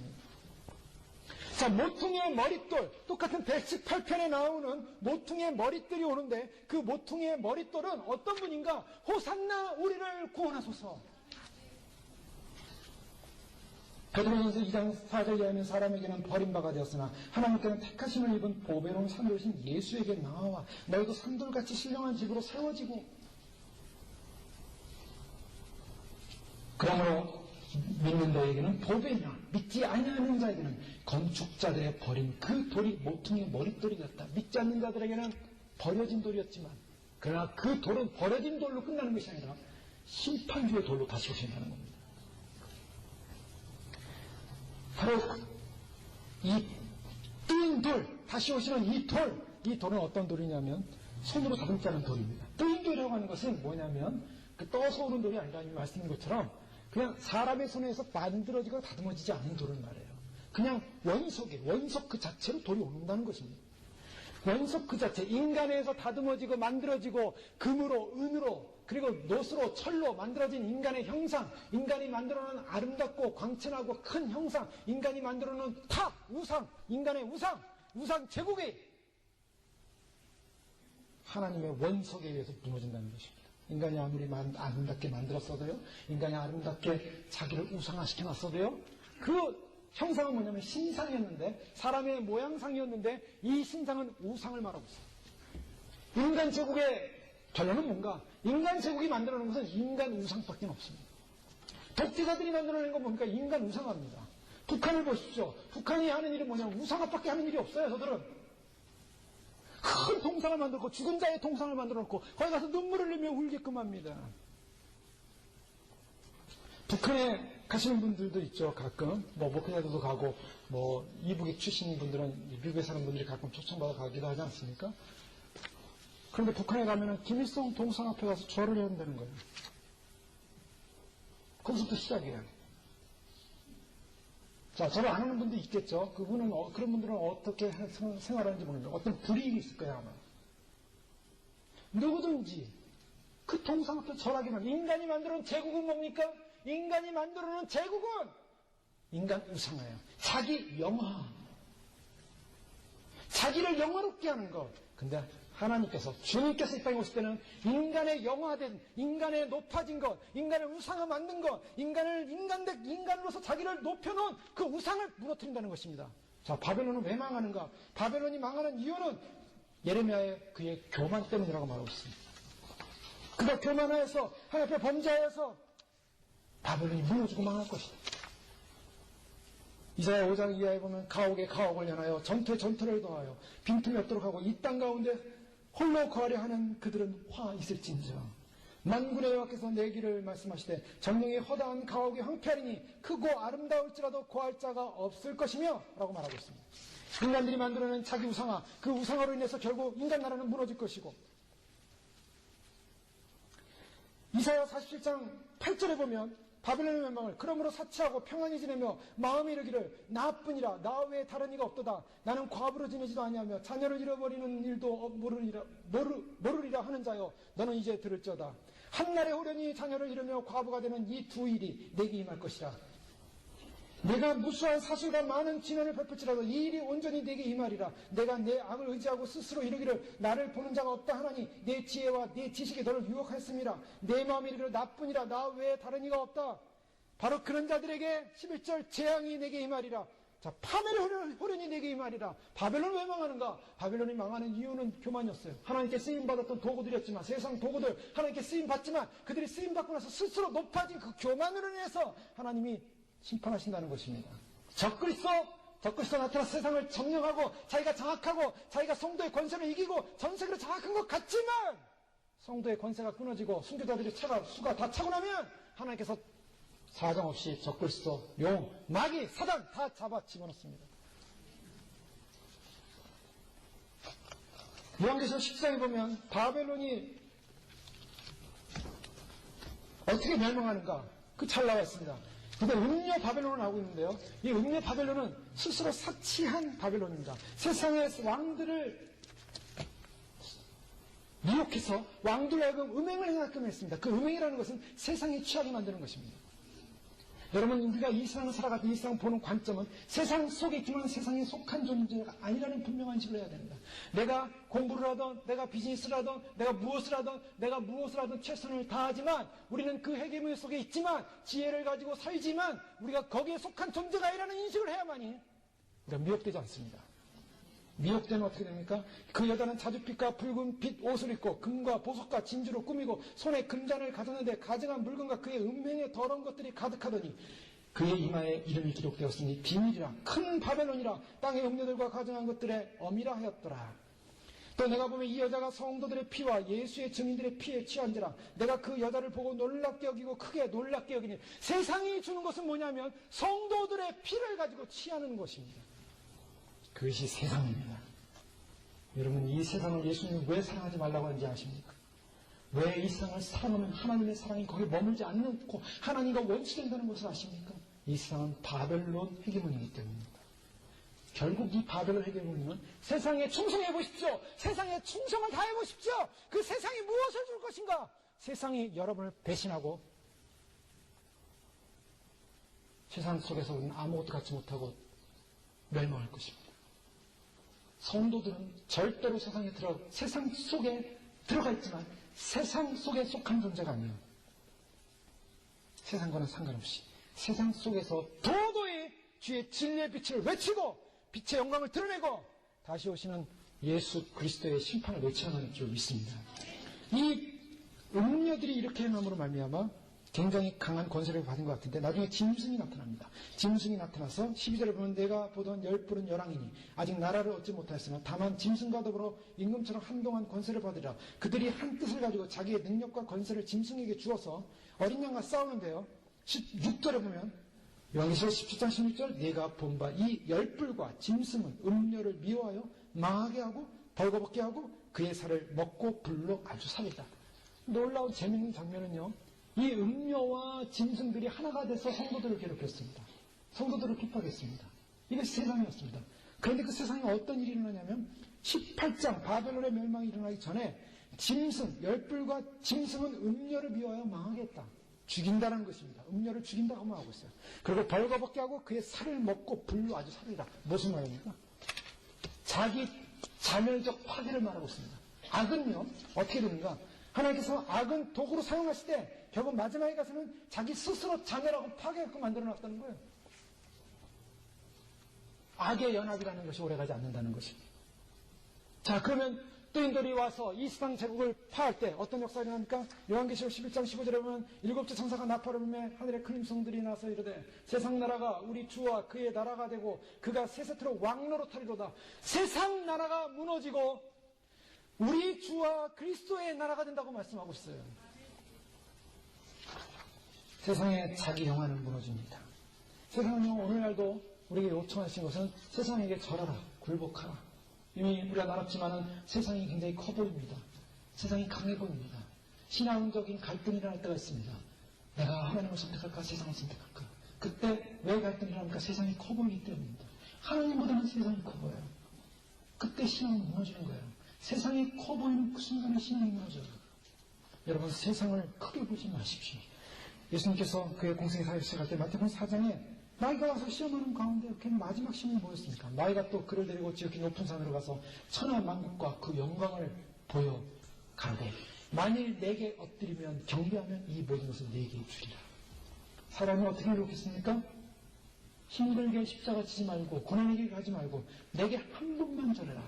자, 모퉁이의 머릿돌, 똑같은 118편에 나오는 모퉁이의 머릿돌이 오는데 그 모퉁이의 머릿돌은 어떤 분인가? 호산나 우리를 구원하소서. 베드로전서 2장 4절에 하면 사람에게는 버림바가 되었으나 하나님께는 택하심을 입은 보배로운 산을 오신 예수에게 나와 너희도 산돌같이 신령한 집으로 세워지고 그러므로 믿는 너에게는 보배냐 믿지 아니하는 자에게는 건축자들의 버린 그 돌이 모퉁이의 머릿돌이 되었다. 믿지 않는 자들에게는 버려진 돌이었지만 그러나 그 돌은 버려진 돌로 끝나는 것이 아니라 심판주의 돌로 다시 오신다는 겁니다. 바로 이 뜨인 돌, 다시 오시는 이 돌은 어떤 돌이냐면 손으로 다듬지 않은 돌입니다. 뜨인 돌이라고 하는 것은 뭐냐면 그 떠서 오는 돌이 아니라 말씀인 것처럼 그냥 사람의 손에서 만들어지고 다듬어지지 않은 돌을 말해요. 그냥 원석 그 자체로 돌이 오는다는 것입니다. 원석 그 자체, 인간에서 다듬어지고 만들어지고 금으로, 은으로, 그리고 노스로, 철로 만들어진 인간의 형상, 인간이 만들어놓은 아름답고 광천하고 큰 형상, 인간이 만들어놓은 탑, 우상, 인간의 우상 제국이 하나님의 원석에 의해서 무너진다는 것입니다. 인간이 아무리 아름답게 만들었어도요, 인간이 아름답게 자기를 우상화시켜놨어도요, 그 형상은 뭐냐면 신상이었는데 사람의 모양상이었는데 이 신상은 우상을 말하고 있어요. 인간 제국의 결론은 뭔가? 인간 제국이 만들어낸 것은 인간 우상밖에 없습니다. 독재자들이 만들어낸 건 뭡니까? 인간 우상화입니다. 북한을 보십시오. 북한이 하는 일은 뭐냐면 우상화밖에 하는 일이 없어요. 저들은 큰 동상을 만들고 죽은 자의 동상을 만들어놓고 거기 가서 눈물을 흘리며 울게끔 합니다. 북한에 가시는 분들도 있죠. 가끔 목회자들도 가고 이북에 출신 분들은 미국에 사는 분들이 가끔 초청받아 가기도 하지 않습니까? 그런데 북한에 가면은 김일성 동상 앞에 가서 절을 해야 한다는 거예요. 거기서부터 시작이에요. 자, 절을 안 하는 분도 있겠죠. 그런 분들은 어떻게 생활하는지 모르는데 어떤 불이익이 있을 거예요 아마. 누구든지 그 동상 앞에 절하기만. 인간이 만들어놓은 제국은 뭡니까? 인간이 만들어놓은 제국은 인간 우상화예요. 자기 영화. 자기를 영화롭게 하는 것. 근데 하나님께서, 주님께서 이 땅에 오실 때는 인간의 영화된, 인간의 높아진 것, 인간의 우상을 만든 것, 인간으로서 자기를 높여놓은 그 우상을 무너뜨린다는 것입니다. 자, 바벨론은 왜 망하는가? 바벨론이 망하는 이유는 예레미야의 그의 교만 때문이라고 말하고 있습니다. 그가 교만하여서 하나님 앞에 범죄하여서 바벨론이 무너지고 망할 것이다. 이사야 5장 이하에 보면 가옥에 가옥을 연하여 전투에 전투를 더하여 빈틈이 없도록 하고 이 땅 가운데 홀로 거하려 하는 그들은 화 있을진저. 만군의 여호와께서 내 길을 말씀하시되 정령이 허다한 가옥이 황폐하리니 크고 아름다울지라도 구할 자가 없을 것이며 라고 말하고 있습니다. 인간들이 만들어낸 자기 우상화, 그 우상화로 인해서 결국 인간 나라는 무너질 것이고, 이사야 47장 8절에 보면 바벨론의 멸망을 그러므로 사치하고 평안히 지내며 마음이 이르기를 나뿐이라 나 외에 다른 이가 없도다. 나는 과부로 지내지도 아니하며 자녀를 잃어버리는 일도 모르리라 하는 자여 너는 이제 들을지어다. 한날에 호련히 자녀를 잃으며 과부가 되는 이 두 일이 내게 임할 것이라. 내가 무수한 사술과 많은 진언을 베풀지라도 이 일이 온전히 내게 임하리라. 내가 내 악을 의지하고 스스로 이르기를 나를 보는 자가 없다 하나니 내 지혜와 내 지식이 너를 유혹하였음이라. 내 마음이 이르기를 나뿐이라 나 외에 다른 이가 없다. 바로 그런 자들에게 11절 재앙이 내게 임하리라. 자, 파멸의 호련이 내게 임하리라. 바벨론은 왜 망하는가? 바벨론이 망하는 이유는 교만이었어요. 하나님께 쓰임받았던 도구들이었지만, 세상 도구들 하나님께 쓰임받지만 그들이 쓰임받고 나서 스스로 높아진 그 교만으로 인해서 하나님이 심판하신다는 것입니다. 적그리스도 나타나 세상을 점령하고 자기가 장악하고 자기가 성도의 권세를 이기고 전 세계로 장악한 것 같지만 성도의 권세가 끊어지고 순교자들의 수가 다 차고 나면 하나님께서 사정없이 적그리스도, 용, 마귀, 사단 다 잡아 집어넣습니다. 요한계시록 14장에 보면 바벨론이 어떻게 멸망하는가 그 잘 나와 있습니다. 근데 음녀 바벨론을 나오고 있는데요. 이 음녀 바벨론은 스스로 사치한 바벨론입니다. 세상의 왕들을 미혹해서 왕들로 하여금 음행을 행하게끔 했습니다. 그 음행이라는 것은 세상에 취하게 만드는 것입니다. 여러분, 우리가 이 세상을 살아갈 때 이 세상 보는 관점은 세상 속에 있지만 세상에 속한 존재가 아니라는 분명한 식으로 해야 됩니다. 내가 공부를 하던, 내가 비즈니스를 하던, 내가 무엇을 하던 최선을 다하지만 우리는 그 헤게모니 속에 있지만 지혜를 가지고 살지만 우리가 거기에 속한 존재가 아니라는 인식을 해야만이 우리가 미혹되지 않습니다. 미혹되면 어떻게 됩니까? 그 여자는 자주빛과 붉은 빛 옷을 입고 금과 보석과 진주로 꾸미고 손에 금잔을 가졌는데 가증한 물건과 그의 음행의 더러운 것들이 가득하더니 그의 이마에 이름이 기록되었으니 비밀이라 큰 바벨론이라 땅의 음료들과 가증한 것들의 엄이라 하였더라. 또 내가 보면 이 여자가 성도들의 피와 예수의 증인들의 피에 취한지라. 내가 그 여자를 보고 놀랍게 여기고 크게 놀랍게 여기니 세상이 주는 것은 뭐냐면 성도들의 피를 가지고 취하는 것입니다. 그것이 세상입니다. 여러분, 이 세상을 예수님이 왜 사랑하지 말라고 하는지 아십니까? 왜 이 세상을 사랑하면 하나님의 사랑이 거기에 머물지 않고 하나님과 원수된다는 것을 아십니까? 이 세상은 바벨론 헤게모니이기 때문입니다. 결국 이 바벨론 헤게모니는 세상에 충성해 보십시오. 세상에 충성을 다해 보십시오. 그 세상이 무엇을 줄 것인가? 세상이 여러분을 배신하고 세상 속에서 우리는 아무것도 갖지 못하고 멸망할 것입니다. 성도들은 절대로 세상 속에 들어가 있지만 세상 속에 속한 존재가 아니에요. 세상과는 상관없이 세상 속에서 도도히 주의 진리의 빛을 외치고 빛의 영광을 드러내고 다시 오시는 예수 그리스도의 심판을 외쳐야만 줄 믿습니다. 이 음녀들이 이렇게 행함으로 말미암아 굉장히 강한 권세를 받은 것 같은데 나중에 짐승이 나타납니다. 짐승이 나타나서 12절에 보면 내가 보던 열불은 열왕이니 아직 나라를 얻지 못하였으나 다만 짐승과 더불어 임금처럼 한동안 권세를 받으리라. 그들이 한 뜻을 가지고 자기의 능력과 권세를 짐승에게 주어서 어린 양과 싸우는데요. 16절에 보면 요한계시록 17장 16절 내가 본 바 이 열불과 짐승은 음녀를 미워하여 망하게 하고 벌거벗게 하고 그의 살을 먹고 불로 아주 살리다. 놀라운 재미있는 장면은요. 이 음녀와 짐승들이 하나가 돼서 성도들을 괴롭혔습니다. 성도들을 핍박했습니다. 이것이 세상이었습니다. 그런데 그 세상에 어떤 일이 일어나냐면 18장 바벨론의 멸망이 일어나기 전에 열불과 짐승은 음녀를 미워하여 망하겠다. 죽인다는 것입니다. 음녀를 죽인다고 말하고 있어요. 그리고 벌거벗게 하고 그의 살을 먹고 불로 아주 살리라. 무슨 말입니까? 자기 자멸적 파괴를 말하고 있습니다. 악은요 어떻게 됩니까? 하나님께서 악은 도구로 사용하실 때 결국 마지막에 가서는 자기 스스로 자멸하고 파괴하고 만들어놨다는 거예요. 악의 연합이라는 것이 오래가지 않는다는 것입니다. 자, 그러면 뜨인돌이 와서 이 세상 제국을 파할 때 어떤 역사가 일어납니까? 요한계시록 11장 15절에 보면 일곱째 천사가 나팔을 불며 하늘에 큰 음성들이 나서 이르되 세상 나라가 우리 주와 그의 나라가 되고 그가 세세토록 왕노릇하리로다. 세상 나라가 무너지고 우리 주와 그리스도의 나라가 된다고 말씀하고 있어요. 세상의 자기 영화는 무너집니다. 세상은요, 오늘날도 우리에게 요청하신 것은 세상에게 절하라, 굴복하라. 이미 우리가 나눴지만은 세상이 굉장히 커 보입니다. 세상이 강해 보입니다. 신앙적인 갈등이 일어날 때가 있습니다. 내가 하나님을 선택할까, 세상을 선택할까? 그때 왜 갈등이 일어납니까? 세상이 커 보이기 때문입니다. 하나님보다는 세상이 커 보여요. 그때 신앙은 무너지는 거예요. 세상이 커 보이는 그 순간에 신앙이 무너져요. 여러분, 세상을 크게 보지 마십시오. 예수님께서 그의 공생의 사역을 시작할 때 마태복음 4장에 마귀가 와서 시험하는 가운데 걔 마지막 시험이 뭐였습니까? 마귀가 또 그를 데리고 지극히 높은 산으로 가서 천하만국과 그 영광을 보여 가되 만일 내게 엎드리면 경배하면 이 모든 것을 내게 주리라. 사람이 어떻게 이렇겠습니까? 힘들게 십자가 지지 말고 고난에게 가지 말고 내게 한 번만 절해라.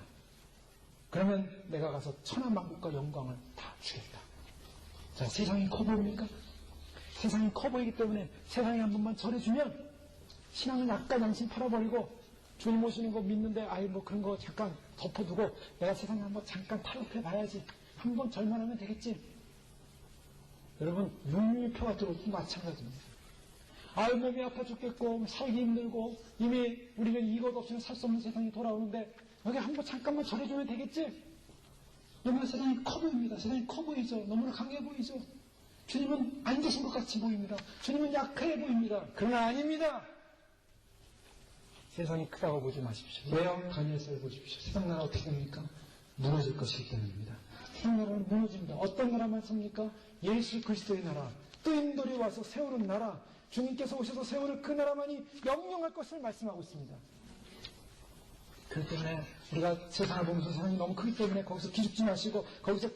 그러면 내가 가서 천하만국과 영광을 다 주겠다. 자, 세상이 커 보입니까? 세상이 커 보이기 때문에 세상에 한 번만 절해주면 신앙을 약간 양심 팔아버리고 주님 오시는 거 믿는데 아이 뭐 그런 거 잠깐 덮어두고 내가 세상에 한번 잠깐 타협해 봐야지. 한번 절만 하면 되겠지. 여러분, 육류표가 들어오도 마찬가지입니다. 아유 몸이 아파 죽겠고 살기 힘들고 이미 우리는 이것 없이는 살 수 없는 세상이 돌아오는데 여기 한번 잠깐만 절해주면 되겠지. 너무나 세상이 커 보입니다. 세상이 커 보이죠. 너무나 강해 보이죠. 주님은 안 계신 것 같이 보입니다. 주님은 약해 보입니다. 그러나 아닙니다. 세상이 크다고 보지 마십시오. 왜요? 다니엘서를 보십시오. 세상 나라 어떻게 됩니까? 무너질 것이기 때문입니다. 세상 나라는 무너집니다. 어떤 나라만 섭니까? 예수 그리스도의 나라, 뜨인돌이 와서 세우는 나라, 주님께서 오셔서 세우는 그 나라만이 영영할 것을 말씀하고 있습니다. 그렇기 때문에 우리가 세상을 보면서 세상이 너무 크기 때문에 거기서 기죽지 마시고 거기서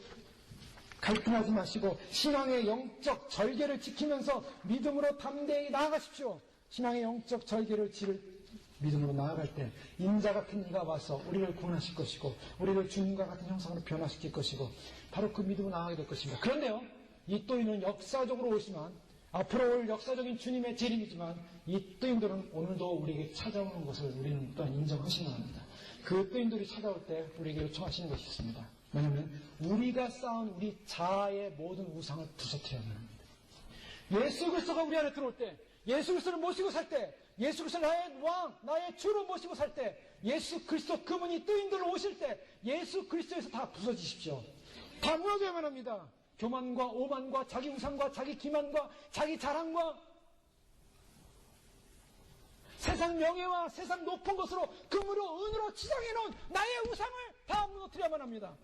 갈등하지 마시고 신앙의 영적 절개를 지키면서 믿음으로 담대히 나아가십시오. 신앙의 영적 절개를 믿음으로 나아갈 때 인자 같은 이가 와서 우리를 구원하실 것이고 우리를 주님과 같은 형상으로 변화시킬 것이고 바로 그 믿음으로 나아가게 될 것입니다. 그런데요, 이 또인은 역사적으로 오지만 앞으로 올 역사적인 주님의 재림이지만 이 뜨인돌은 오늘도 우리에게 찾아오는 것을 우리는 또한 인정하셔야 합니다. 그 뜨인돌이 찾아올 때 우리에게 요청하시는 것이 있습니다. 뭐냐면 우리가 쌓은 우리 자아의 모든 우상을 부서뜨려야 합니다. 예수 그리스도가 우리 안에 들어올 때, 예수 그리스도를 모시고 살 때, 예수 그리스도 나의 왕, 나의 주로 모시고 살 때, 예수 그리스도 그분이 뜨인돌로 오실 때 예수 그리스도에서 다 부서지십시오. 다 무너져야만 합니다. 교만과 오만과 자기 우상과 자기 기만과 자기 자랑과 세상 명예와 세상 높은 것으로 금으로 은으로 치장해놓은 나의 우상을 다 무너뜨려야만 합니다.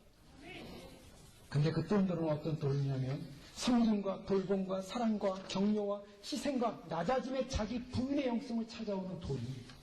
근데 그 뜨인돌은 어떤 돌이냐면 섬김과 돌봄과 사랑과 격려와 희생과 낮아짐의 자기 부인의 영성을 찾아오는 돌입니다.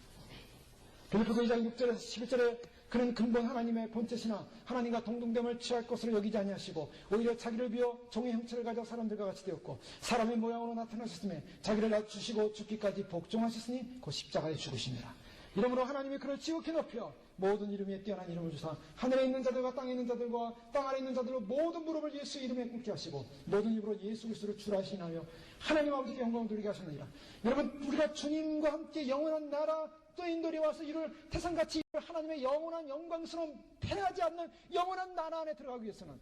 빌립보서 2장 6절에서 11절에 그는 근본 하나님의 본체시나 하나님과 동등됨을 취할 것으로 여기지 아니하시고 오히려 자기를 비워 종의 형체를 가져 사람들과 같이 되었고 사람의 모양으로 나타나셨음에 자기를 낮추시고 죽기까지 복종하셨으니 곧 십자가에 죽으시니라. 이러므로 하나님이 그를 지극히 높여 모든 이름 위에 뛰어난 이름을 주사 하늘에 있는 자들과 땅에 있는 자들과 땅 아래 있는 자들로 모든 무릎을 예수 이름에 꿇게 하시고 모든 입으로 예수 그리스도를 주라 하시나며 하나님 아버지께 영광을 돌리게 하셨느니라. 여러분, 우리가 주님과 함께 영원한 나라 뜨인돌이 와서 이룰 태산같이 하나님의 영원한 영광스러움 패하지 않는 영원한 나라 안에 들어가기 위해서는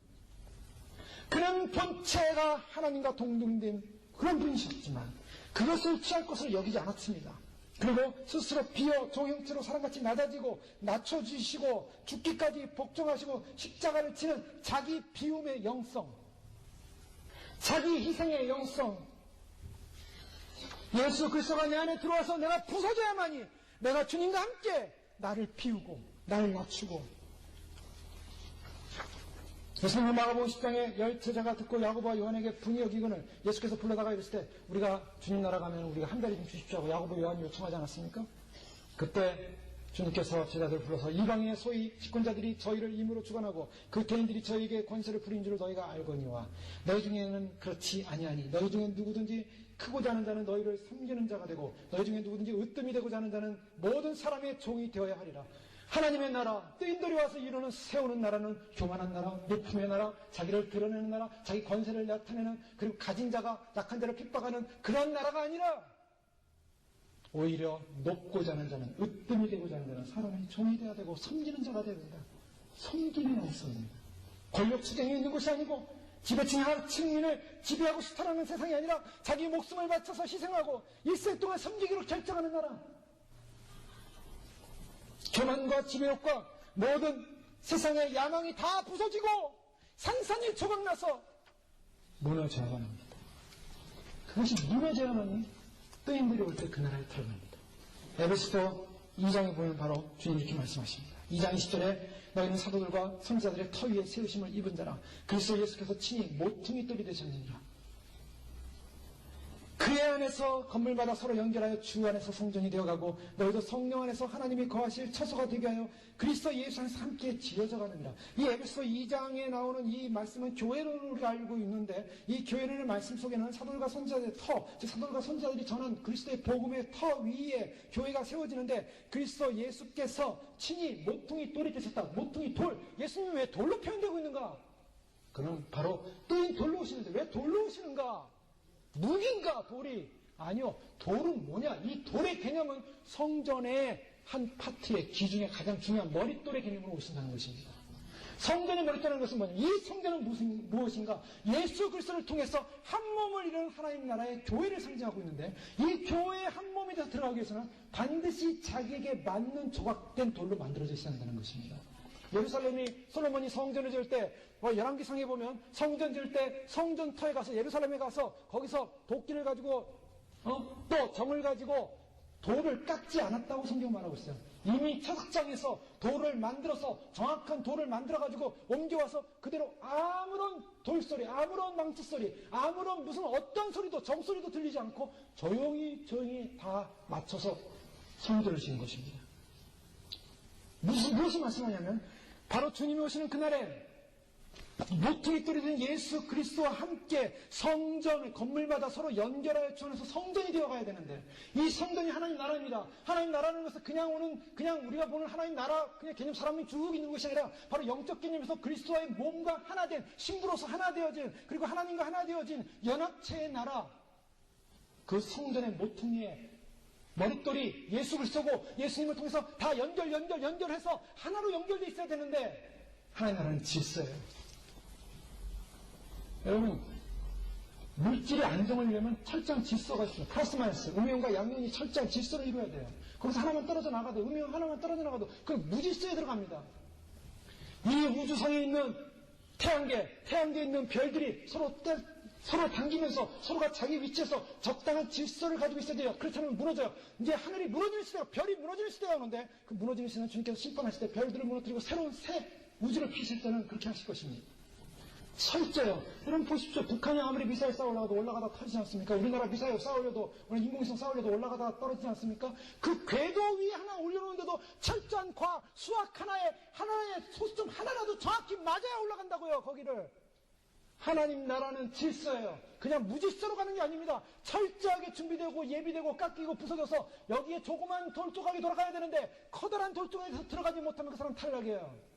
그는 본체가 하나님과 동등된 그런 분이셨지만 그것을 취할 것을 여기지 않았습니다. 그리고 스스로 비어 종형체로 사람같이 낮아지고 낮춰주시고 죽기까지 복종하시고 십자가를 치는 자기 비움의 영성, 자기 희생의 영성, 예수 그리스도가 내 안에 들어와서 내가 부서져야만이 내가 주님과 함께 나를 비우고 나를 낮추고. 예수님 마가복음 10장에 열 제자가 듣고 야고보와 요한에게 분이 여기거늘 예수께서 불러다가 이랬을 때 우리가 주님 나라 가면 우리가 한 자리 좀 주십시오 하고 야고보 요한이 요청하지 않았습니까? 그때 주님께서 제자들을 불러서 이방인의 소위 집권자들이 저희를 임으로 주관하고 그 개인들이 저희에게 권세를 부린 줄 너희가 알거니와 너희 중에는 그렇지 아니하니 너희 중에 누구든지 크고자 하는 자는 너희를 섬기는 자가 되고 너희 중에 누구든지 으뜸이 되고자 하는 자는 모든 사람의 종이 되어야 하리라. 하나님의 나라, 뜨인돌이 와서 세우는 나라는 교만한 나라, 높음의 나라, 자기를 드러내는 나라, 자기 권세를 나타내는, 그리고 가진 자가 약한 자를 핍박하는 그런 나라가 아니라 오히려 높고자 하는 자는, 으뜸이 되고자 하는 자는 사람의 종이 되어야 되고 섬기는 자가 되어야 된다. 섬기는 모습입니다. 권력 추경이 있는 것이 아니고 지배층의 측민을 지배하고 수탈하는 세상이 아니라 자기 목숨을 바쳐서 희생하고 일생 동안 섬기기로 결정하는 나라. 교만과 지배욕과 모든 세상의 야망이 다 부서지고 산산이 조각나서 무너져야만 합니다. 그것이 무너져야만이 뜨인들이 올 때 그 나라에 들어갑니다. 에베소서 2장에 보면 바로 주님이 이렇게 말씀하십니다. 2장 20절에 너희는 사도들과 선지자들의 터 위에 세우심을 입은 자라 그리스도 예수께서 친히 모퉁이 돌이 되셨느니라. 그의 안에서 건물마다 서로 연결하여 주 안에서 성전이 되어가고 너희도 성령 안에서 하나님이 거하실 처소가 되게 하여 그리스도 예수 안에서 함께 지어져 가느니라. 이 에베소 2장에 나오는 이 말씀은 교회론을 우리가 알고 있는데 이 교회론의 말씀 속에는 사도들과 선지자들의 터, 즉 사도들과 선지자들이 전한 그리스도의 복음의 터 위에 교회가 세워지는데 그리스도 예수께서 친히 모퉁이 돌이 되셨다. 모퉁이 돌. 예수님이 왜 돌로 표현되고 있는가? 그는 바로 뜨인 돌로 오시는데 왜 돌로 오시는가? 무기인가 돌이? 아니요. 돌은 뭐냐? 이 돌의 개념은 성전의 한 파트의 기중에 가장 중요한 머릿돌의 개념으로 오신다는 것입니다. 성전의 머릿돌이라는 것은 뭐냐? 이 성전은 무엇인가? 예수 그리스도를 통해서 한 몸을 이루는 하나님 나라의 교회를 상징하고 있는데 이 교회의 한 몸이 돼서 들어가기 위해서는 반드시 자기에게 맞는 조각된 돌로 만들어져 있어야 한다는 것입니다. 솔로몬이 성전을 지을 때, 열왕기상에 보면 성전 지을 때 성전터에 가서 예루살렘에 가서 거기서 도끼를 가지고, 또 정을 가지고 돌을 깎지 않았다고 성경 말하고 있어요. 이미 채석장에서 돌을 만들어서 정확한 돌을 만들어가지고 옮겨와서 그대로 아무런 돌소리, 아무런 망치소리, 아무런 무슨 어떤 소리도 정소리도 들리지 않고 조용히 다 맞춰서 성전을 지은 것입니다. 무엇이 말씀하냐면 바로 주님이 오시는 그날에 모퉁이 돌이 된 예수 그리스도와 함께 성전을 건물마다 서로 연결하여 주어서 성전이 되어가야 되는데 이 성전이 하나님 나라입니다. 하나님 나라는 것은 그냥 우리가 보는 하나님 나라 그냥 개념 사람이 쭉 있는 것이 아니라 바로 영적 개념에서 그리스도와의 몸과 하나 된 신부로서 하나 되어진 그리고 하나님과 하나 되어진 연합체의 나라 그 성전의 모퉁이에 머릿돌이 예수 그리스도고 예수님을 통해서 다 연결해서 하나로 연결되어 있어야 되는데 하나님 나라는 질서예요. 여러분 물질의 안정을 위하면 철저한 질서가 있어요. 플러스 마이너스 음영과 양면이 철저한 질서를 이루어야 돼요. 거기서 하나만 떨어져 나가도 음영 하나만 떨어져 나가도 그 무질서에 들어갑니다. 이 우주성에 있는 태양계에 있는 별들이 서로 당기면서 서로가 자기 위치에서 적당한 질서를 가지고 있어야 돼요. 그렇다면 무너져요. 이제 하늘이 무너질 시대가 별이 무너질 시대가 오는데 그 무너지는 시대는 주님께서 심판하실 때 별들을 무너뜨리고 새로운 새 우주를 피실 때는 그렇게 하실 것입니다. 철저해요. 여러분 보십시오. 북한이 아무리 미사일 쏴올라가도 올라가다 터지지 않습니까? 우리나라 미사일 쏴올려도 오늘 인공위성 쏴올려도 올라가다 떨어지지 않습니까? 그 궤도 위에 하나 올려놓는데도 철저한 과학, 수학 하나의 소수점 하나라도 정확히 맞아야 올라간다고요. 거기를. 하나님 나라는 질서예요. 그냥 무질서로 가는 게 아닙니다. 철저하게 준비되고 예비되고 깎이고 부서져서 여기에 조그만 돌조각이 돌아가야 되는데 커다란 돌조각에서 들어가지 못하면 그 사람 탈락이에요.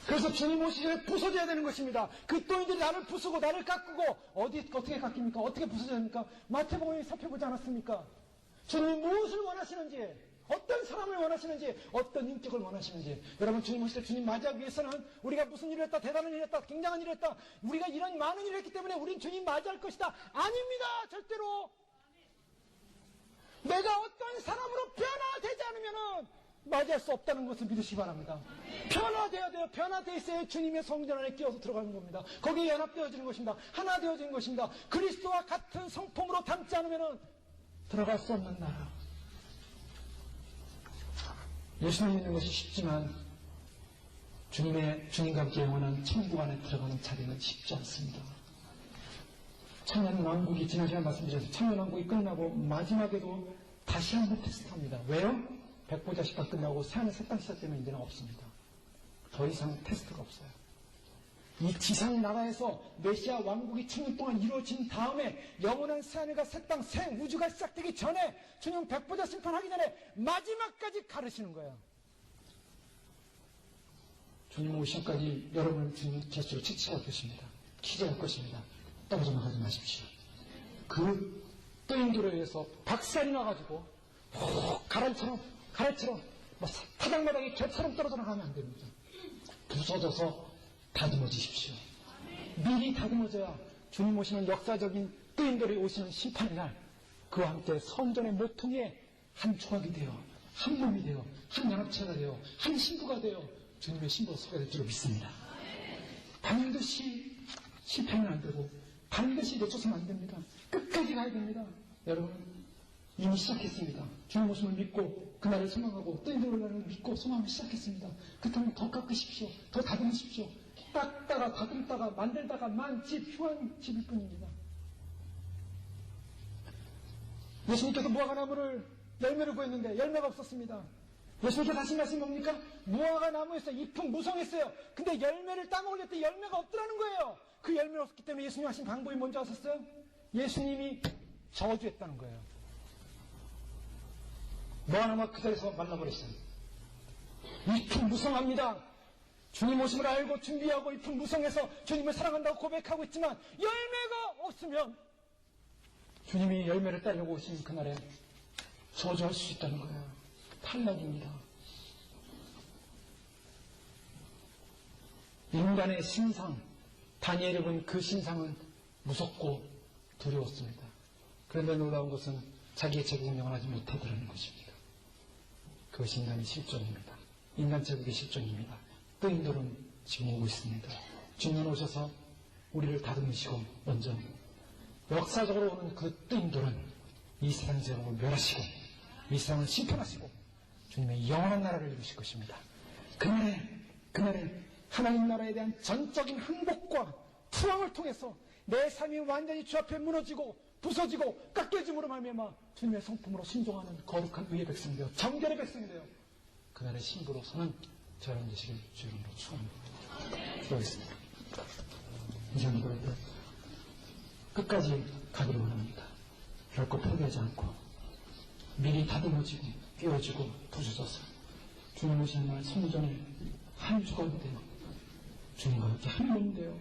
그래서 주님 오시기 전에 부서져야 되는 것입니다. 그 또인들이 나를 부수고 나를 깎고 어떻게 깎입니까? 어떻게 부서져야 됩니까? 마태복음에 살펴보지 않았습니까? 주님이 무엇을 원하시는지 어떤 사람을 원하시는지 어떤 인격을 원하시는지 여러분 주님 오실 때 주님 맞이하기 위해서는 우리가 무슨 일을 했다 대단한 일을 했다 굉장한 일을 했다 우리가 이런 많은 일을 했기 때문에 우린 주님 맞이할 것이다 아닙니다. 절대로 내가 어떤 사람으로 변화되지 않으면은 맞이할 수 없다는 것을 믿으시기 바랍니다. 변화되어야 돼요. 변화되어 있어야 주님의 성전 안에 끼어서 들어가는 겁니다. 거기에 연합되어지는 것입니다. 하나 되어지는 것입니다. 그리스도와 같은 성품으로 담지 않으면은 들어갈 수 없는 나라. 예수님 믿는 것이 쉽지만 주님과 함께 영원한 천국 안에 들어가는 자리는 쉽지 않습니다. 천년왕국이 지난 시간 말씀드렸죠. 천년왕국이 끝나고 마지막에도 다시 한번 테스트합니다. 왜요? 백보자식과 끝나고 새하늘 새 땅 시작 때문에 이제는 없습니다. 더 이상 테스트가 없어요. 이 지상 나라에서 메시아 왕국이 1000년 동안 이루어진 다음에 영원한 새하늘과 새 땅, 새 우주가 시작되기 전에 주님 백보자 심판하기 전에 마지막까지 가르치는 거예요. 주님 오심까지 여러분을 주님 곁으로 지체할 것입니다. 기재할 것입니다. 떨어져 나가지 마십시오. 그 뜨인들에 의해서 박살이 나가지고 가랄처럼 타닥마닥이 개처럼 떨어져 나가면 안 됩니다. 부서져서 다듬어지십시오. 미리 다듬어져야 주님 오시는 역사적인 뜨인들이 오시는 심판의 날 그와 함께 성전의 모퉁이에 한 조각이 되어 한 몸이 되어 한 양합체가 되어 한 신부가 되어 주님의 신부로 서게 될 줄 믿습니다. 반드시 실패는 안 되고 반드시 놓쳐서는 안 됩니다. 끝까지 가야 됩니다. 여러분 이미 시작했습니다. 주님 모습을 믿고 그날을 소망하고 뜨인들을 날을 믿고 소망하며 시작했습니다. 그렇다면 더 깎으십시오. 더 다듬으십시오. 닦다가 다듬다가 만들다가 만집 흉한 집일 뿐입니다. 예수님께서 무화과나무를 열매를 구했는데 열매가 없었습니다. 예수님께서 하신 말씀이 뭡니까? 무화과나무에서 잎은 무성했어요. 근데 열매를 따먹을 때 열매가 없더라는 거예요. 그 열매가 없기 때문에 예수님 하신 방법이 뭔지 아셨어요? 예수님이 저주했다는 거예요. 무화과나무가 그 자리에서 말라버렸어요. 잎은 무성합니다. 주님 오심을 알고 준비하고 잎은 무성해서 주님을 사랑한다고 고백하고 있지만 열매가 없으면 주님이 열매를 따려고 오신 그날에 저주할 수 있다는 거예요. 탈락입니다. 인간의 신상, 다니엘이 본 그 신상은 무섭고 두려웠습니다. 그런데 놀라운 것은 자기의 제국을 영원하지 못하더라는 것입니다. 그것이 인간의 실존입니다. 인간 제국의 실존입니다. 뜨인돌은 지금 오고 있습니다. 주님 오셔서 우리를 다듬으시고 먼저 역사적으로 오는 그 뜨인돌은 이 세상 제국을 멸하시고 이 세상을 심판하시고 주님의 영원한 나라를 이루실 것입니다. 그날에 하나님 나라에 대한 전적인 항복과 투항을 통해서 내 삶이 완전히 주 앞에 무너지고 부서지고 깎여짐으로 말미암아 주님의 성품으로 순종하는 거룩한 의의 백성이 되어 정결의 백성이 되어 그날의 신부로 서는 저 여러분 되시길 주 이름으로 축원합니다. 기도하겠습니다. 이제는 그래도 끝까지 가기를 원합니다. 결코 포기하지 않고 미리 다듬어지고 끼워지고 부서져서 주님 오시는 날 성전에 한 조각이 되어 주님과 함께 한 몸이 되어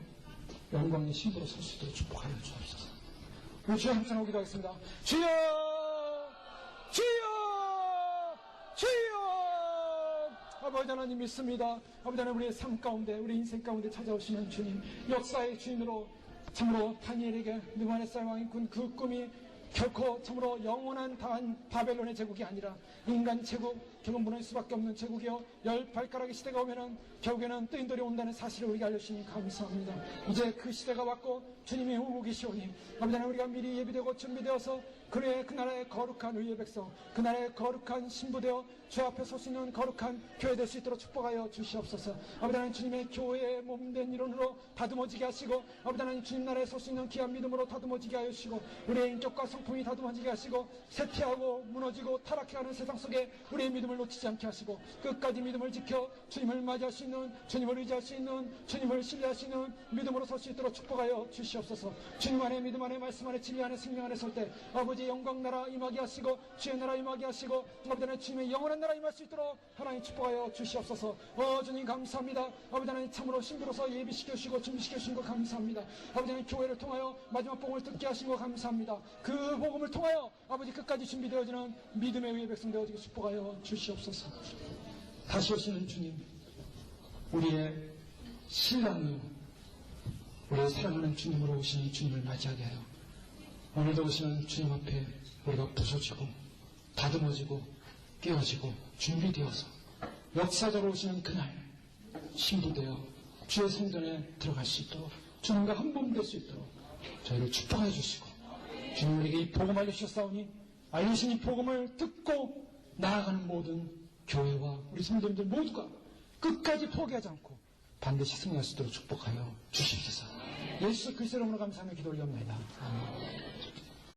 영광의 신부로 설 수 있도록 축복하여 주옵소서. 우리 주여 함께 나오기도 하겠습니다. 주여 주여 주여. 아버지 하나님 믿습니다. 아버지 하나님 우리의 삶 가운데 우리 인생 가운데 찾아오시는 주님 역사의 주인으로 참으로 다니엘에게 느부갓네살 왕이 꾼 그 꿈이 결코 참으로 영원한 바벨론의 제국이 아니라 인간 제국, 결국 무너질 수밖에 없는 제국이요 10발가락의 시대가 오면은 결국에는 뜨인돌이 온다는 사실을 우리가 알려주시니 감사합니다. 이제 그 시대가 왔고 주님이 오고 계시오니 아버지 하나님 우리가 미리 예비되고 준비되어서 그 나라의 거룩한 의의 백성, 그 나라의 거룩한 신부되어 주 앞에 설 수 있는 거룩한 교회 될 수 있도록 축복하여 주시옵소서. 아버지 하나님 주님의 교회의 몸된 이론으로 다듬어지게 하시고 아버지 하나님 주님 나라에 설 수 있는 귀한 믿음으로 다듬어지게 하여 주시고 우리의 인격과 성품이 다듬어지게 하시고 쇠퇴하고 무너지고 타락해가는 세상 속에 우리의 믿음을 놓치지 않게 하시고 끝까지 믿음을 지켜 주님을 맞이할 수 있는 주님을 의지할 수 있는 주님을 신뢰할 수 있는 믿음으로 설 수 있도록 축복하여 주시옵소서. 주님 안에 믿음 안에 말씀 안에 진리 안에 생명 안에 설 때 아버지의 영광 나라 임하게 하시고 주의 나라 임하게 하시고 아버지 하나님 주님의 영원한 나라 임할 수 있도록 하나님 축복하여 주시옵소서. 주님 감사합니다. 아버지 하나님 참으로 신부로서 예비시켜 주시고 준비시켜 주신 것 감사합니다. 아버지 하나님 교회를 통하여 마지막 복음을 듣게 하신 것 감사합니다. 그 복음을 통하여 아버지 끝까지 준비되어지는 믿음의 의의 백성 되어지게 축복하여 주시옵소서. 다시 오시는 주님 우리의 신랑이요 우리의 사랑하는 주님으로 오시는 주님을 맞이하게 하여 오늘도 오시는 주님 앞에 우리가 부서지고 다듬어지고 깨어지고 준비되어서 역사적으로 오시는 그날 신부되어 주의 성전에 들어갈 수 있도록 주님과 한 몸 될 수 있도록 저희를 축복해 주시고 주님 우리에게 이 복음 알려주셨사오니 알려주신 이 복음을 듣고 나아가는 모든 교회와 우리 성도님들 모두가 끝까지 포기하지 않고 반드시 승리할 수 있도록 축복하여 주시옵소서. 예수 그리스도 이름으로 감사하며 기도 올려옵나이다. 아멘.